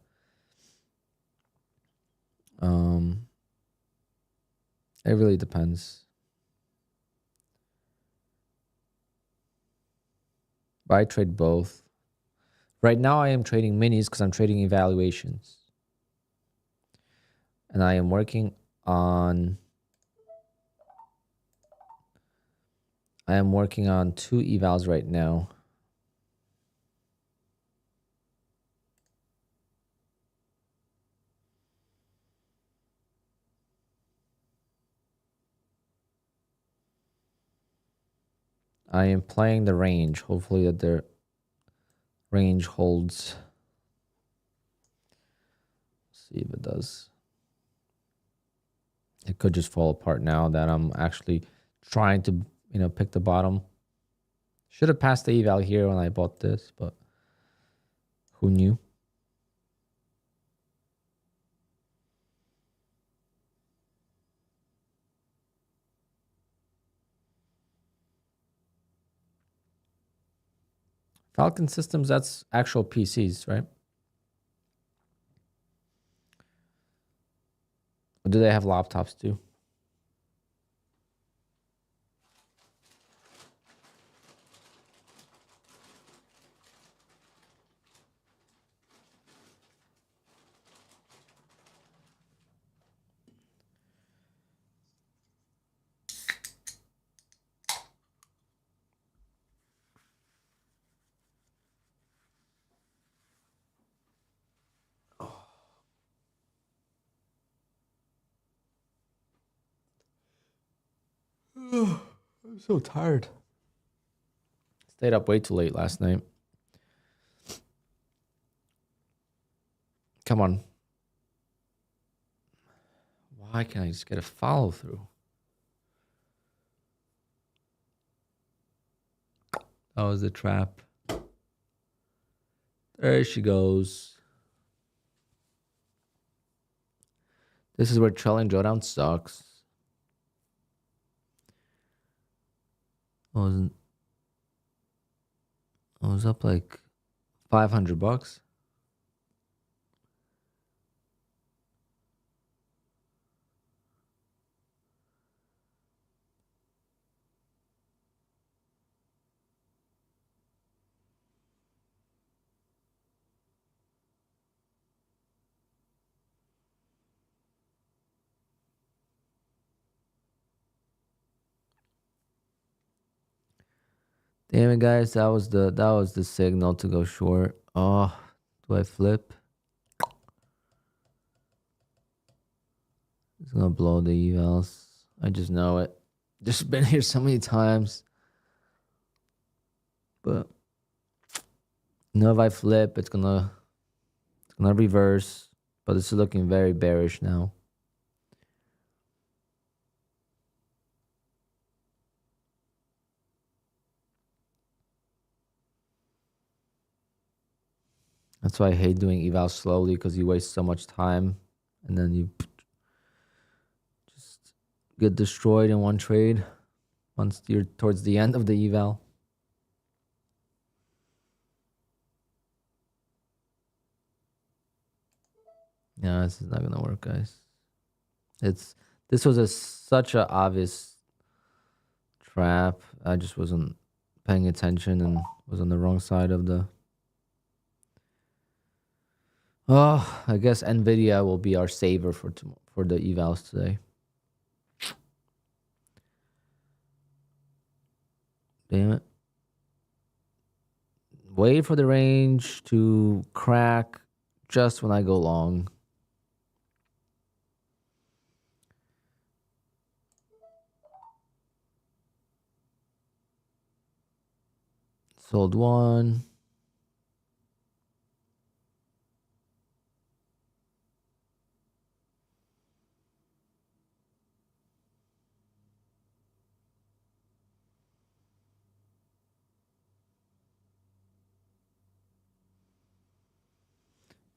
Speaker 1: it really depends. But I trade both. Right now, I am trading minis because I'm trading evaluations, and I am working on. I am working on 2 evals right now. I am playing the range. Hopefully that their range holds. See if it does. It could just fall apart now that I'm actually trying to, pick the bottom. Should have passed the eval here when I bought this, but who knew? Falcon Systems, that's actual PCs, right? Or do they have laptops too? I'm so tired. Stayed up way too late last night. Come on. Why can't I just get a follow through? That was the trap. There she goes. This is where trailing drawdown sucks. I was up like $500. Damn it, guys! That was the signal to go short. Oh, do I flip? It's gonna blow the evals. I just know it. Just been here so many times. But if I flip, it's gonna reverse. But it's looking very bearish now. That's why I hate doing evals slowly, because you waste so much time and then you just get destroyed in one trade once you're towards the end of the eval. Yeah, this is not gonna work, guys. This was such a obvious trap. I just wasn't paying attention and was on the wrong side of the. Oh, I guess Nvidia will be our saver for for the evals today. Damn it! Wait for the range to crack just when I go long. Sold one.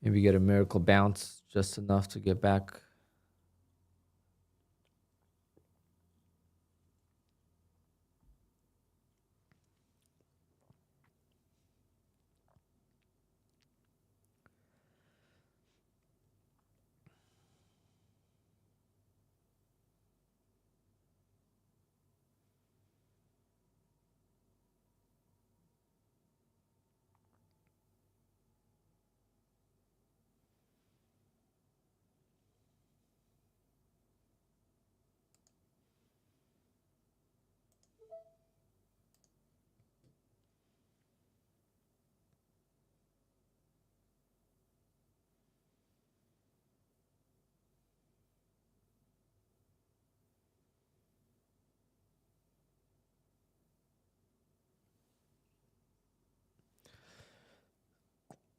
Speaker 1: Maybe get a miracle bounce just enough to get back.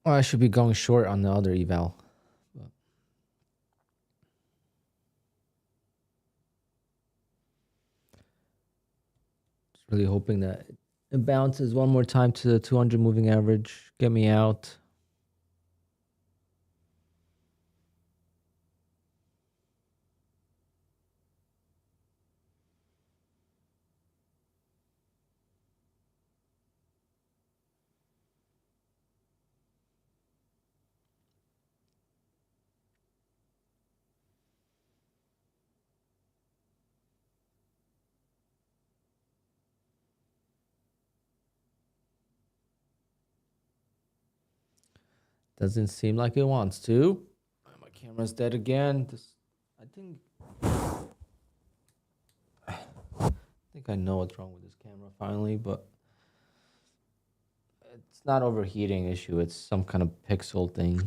Speaker 1: Or I should be going short on the other eval. But just really hoping that it bounces one more time to the 200 moving average. Get me out. Doesn't seem like it wants to. My camera's dead again. I think I know what's wrong with this camera finally, but it's not overheating issue. It's some kind of pixel thing.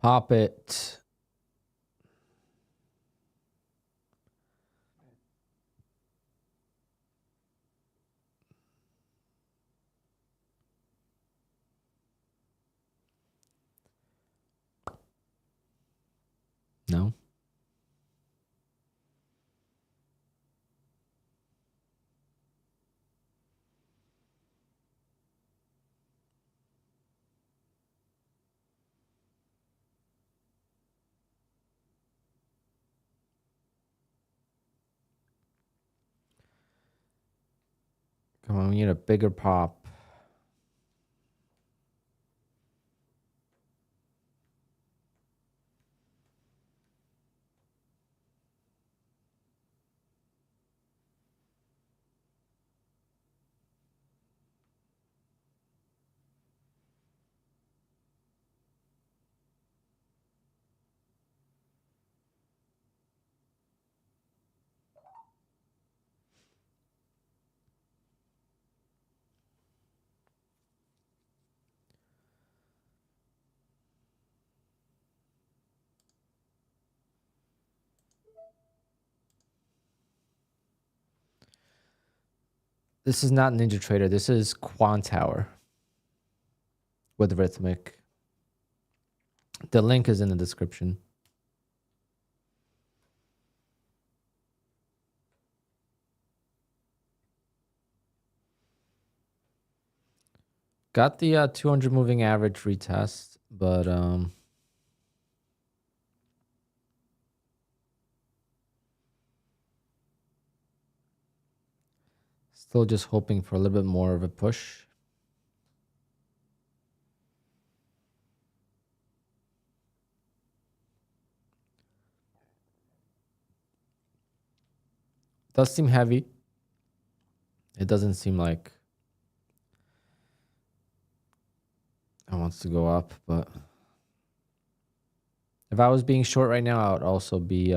Speaker 1: Pop it. No. Come on, we need a bigger pop. This is not Ninja Trader. This is QUANTOWER with Rhythmic. The link is in the description. Got the 200 moving average retest, but still just hoping for a little bit more of a push. Does seem heavy. It doesn't seem like it wants to go up, but if I was being short right now, I would also be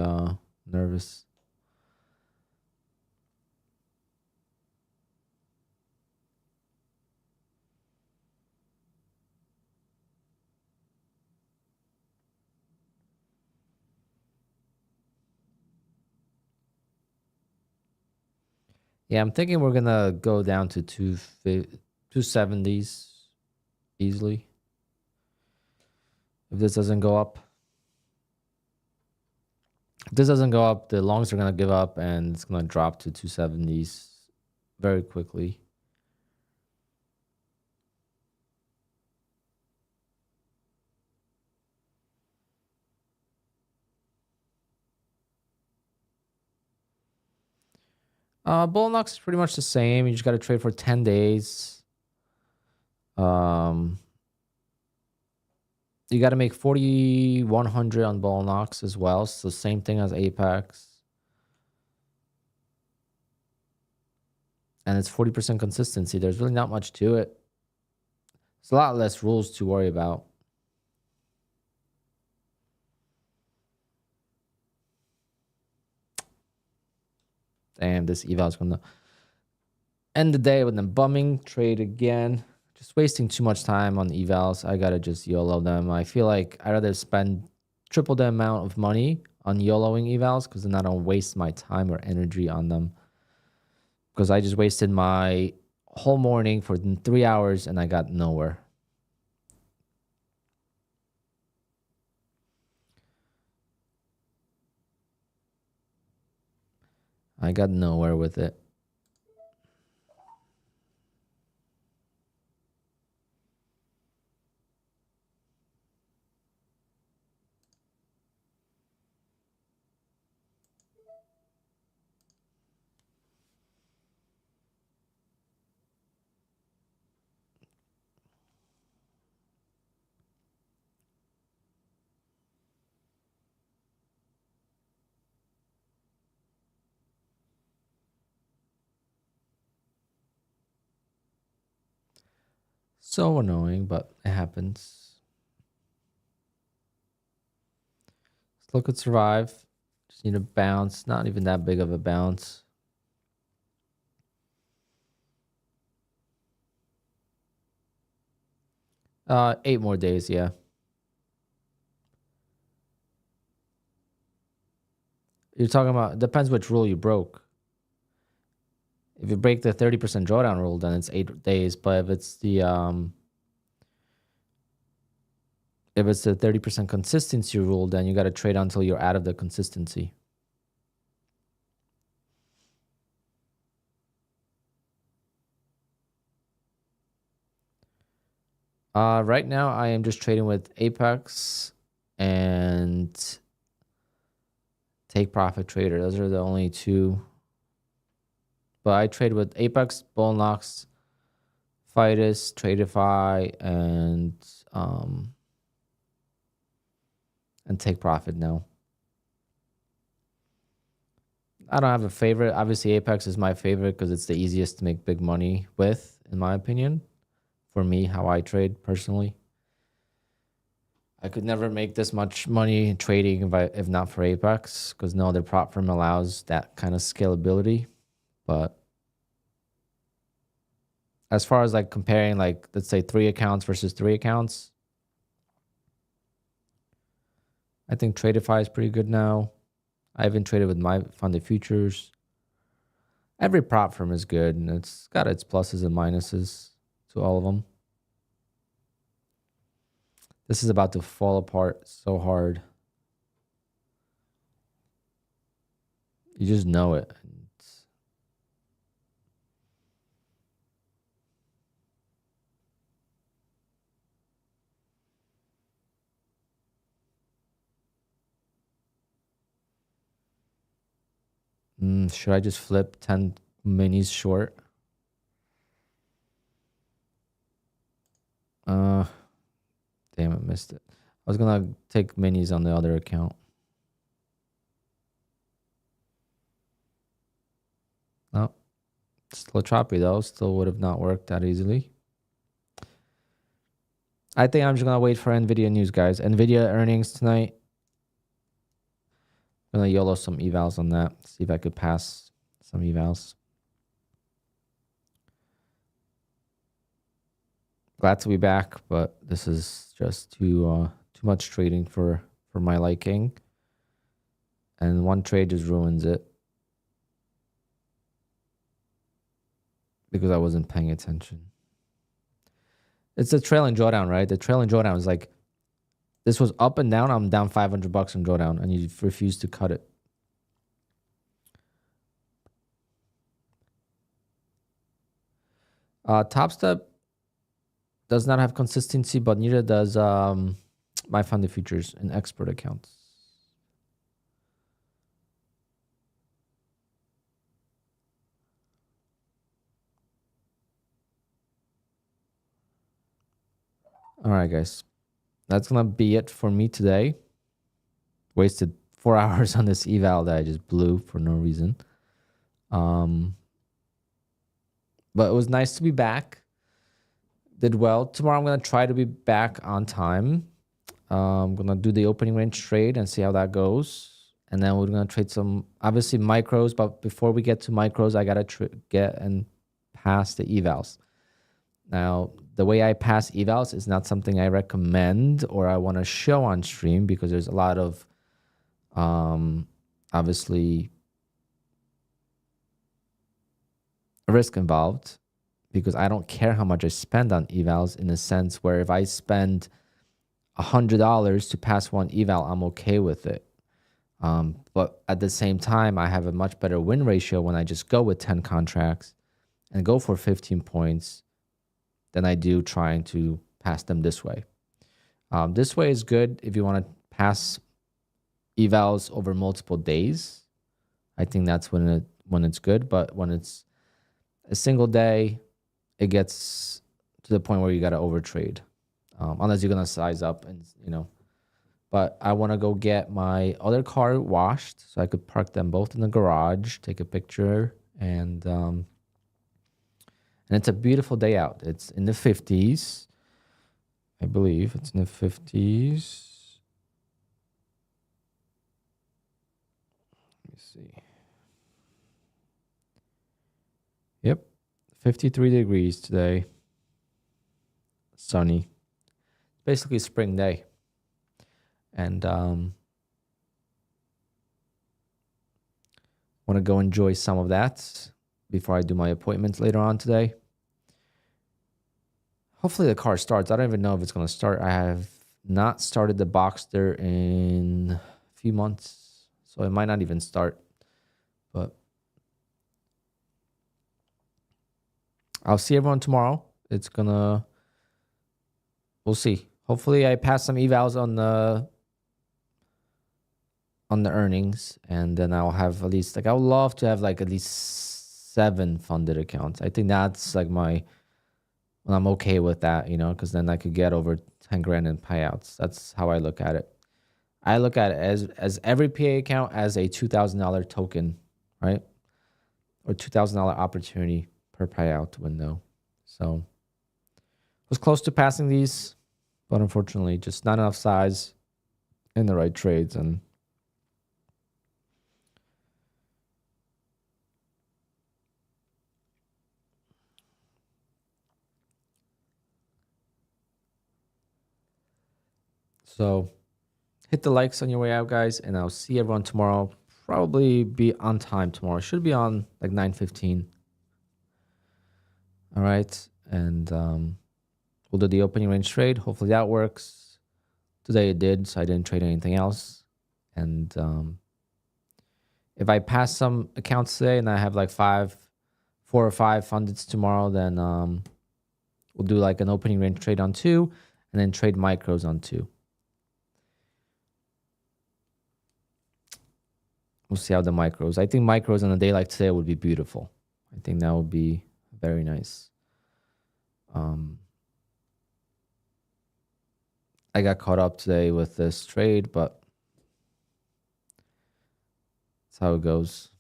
Speaker 1: nervous. Yeah, I'm thinking we're gonna go down to 270s easily if this doesn't go up. If this doesn't go up, the longs are gonna give up and it's gonna drop to 270s very quickly. Bull Knox is pretty much the same. You just got to trade for 10 days. You got to make 4,100 on Bull Knox as well. So same thing as Apex. And it's 40% consistency. There's really not much to it. There's a lot less rules to worry about. Damn, this eval is going to end the day with them bumming trade again. Just wasting too much time on evals. I got to just YOLO them. I feel like I'd rather spend triple the amount of money on YOLOing evals because then I don't waste my time or energy on them. Because I just wasted my whole morning for 3 hours and I got nowhere. I got nowhere with it. So annoying, but it happens. Still could survive. Just need a bounce. Not even that big of a bounce. Eight more days, yeah. You're talking about, depends which rule you broke. If you break the 30% drawdown rule, then it's 8 days. But if it's the 30% consistency rule, then you got to trade until you're out of the consistency. Right now I am just trading with Apex and Take Profit Trader. Those are the only two. But I trade with Apex, Bull Knox, Fitus, Tradeify, and Take Profit now. I don't have a favorite. Obviously, Apex is my favorite because it's the easiest to make big money with, in my opinion. For me, how I trade personally. I could never make this much money trading if not for Apex, because no other prop firm allows that kind of scalability. But as far as like comparing, like, let's say 3 accounts versus 3 accounts, I think Tradeify is pretty good now. I haven't traded with my funded futures. Every prop firm is good, and it's got its pluses and minuses to all of them. This is about to fall apart so hard. You just know it. Should I just flip 10 minis short? Damn it, missed it. I was gonna take minis on the other account. No, still choppy though. Still would have not worked that easily. I think I'm just gonna wait for NVIDIA news, guys. NVIDIA earnings tonight. I'm gonna YOLO some evals on that. See if I could pass some evals. Glad to be back, but this is just too much trading for my liking. And one trade just ruins it. Because I wasn't paying attention. It's a trailing drawdown, right? The trailing drawdown is like, this was up and down. I'm down $500 in drawdown, and you refuse to cut it. Top Step does not have consistency, but neither does my funded futures and expert accounts. All right, guys. That's going to be it for me today. Wasted 4 hours on this eval that I just blew for no reason. But it was nice to be back. Did well. Tomorrow I'm going to try to be back on time. I'm going to do the opening range trade and see how that goes. And then we're going to trade some, obviously, micros. But before we get to micros, I got to get and pass the evals. Now, the way I pass evals is not something I recommend or I want to show on stream because there's a lot of, obviously, risk involved because I don't care how much I spend on evals in a sense where if I spend $100 to pass one eval, I'm okay with it. But at the same time, I have a much better win ratio when I just go with 10 contracts and go for 15 points than I do trying to pass them this way. This way is good if you want to pass evals over multiple days. I think that's when it's good. But when it's a single day, it gets to the point where you got to overtrade, unless you're gonna size up and But I want to go get my other car washed so I could park them both in the garage, take a picture, and it's a beautiful day out. It's in the 50s. I believe it's in the 50s. Let me see. Yep. 53 degrees today. Sunny. Basically spring day. And want to go enjoy some of that before I do my appointments later on today. Hopefully the car starts. I don't even know if it's going to start. I have not started the Boxster in a few months, so it might not even start. But I'll see everyone tomorrow. We'll see. Hopefully I pass some evals on the earnings, and then I'll have at least I would love to have at least 7 funded accounts. I think that's I'm okay with that, because then I could get over 10 grand in payouts. That's how I look at it. I look at it as every PA account as a $2,000 token, right? Or $2,000 opportunity per payout window. So I was close to passing these, but unfortunately just not enough size in the right trades. And so hit the likes on your way out, guys, and I'll see everyone tomorrow. Probably be on time tomorrow. Should be on 9:15. All right, and we'll do the opening range trade. Hopefully that works. Today it did, so I didn't trade anything else. And if I pass some accounts today and I have 4 or 5 fundeds tomorrow, then we'll do an opening range trade on 2 and then trade micros on 2. We'll see how the micros. I think micros on a day like today would be beautiful. I think that would be very nice. I got caught up today with this trade, but that's how it goes.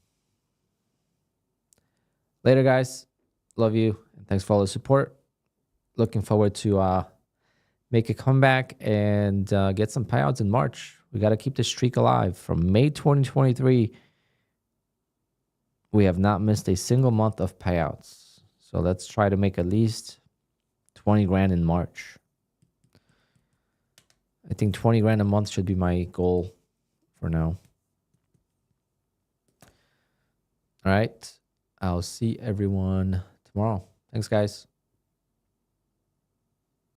Speaker 1: Later, guys. Love you. And thanks for all the support. Looking forward to make a comeback and get some payouts in March. We got to keep this streak alive. From May 2023, we have not missed a single month of payouts. So let's try to make at least 20 grand in March. I think 20 grand a month should be my goal for now. All right. I'll see everyone tomorrow. Thanks, guys.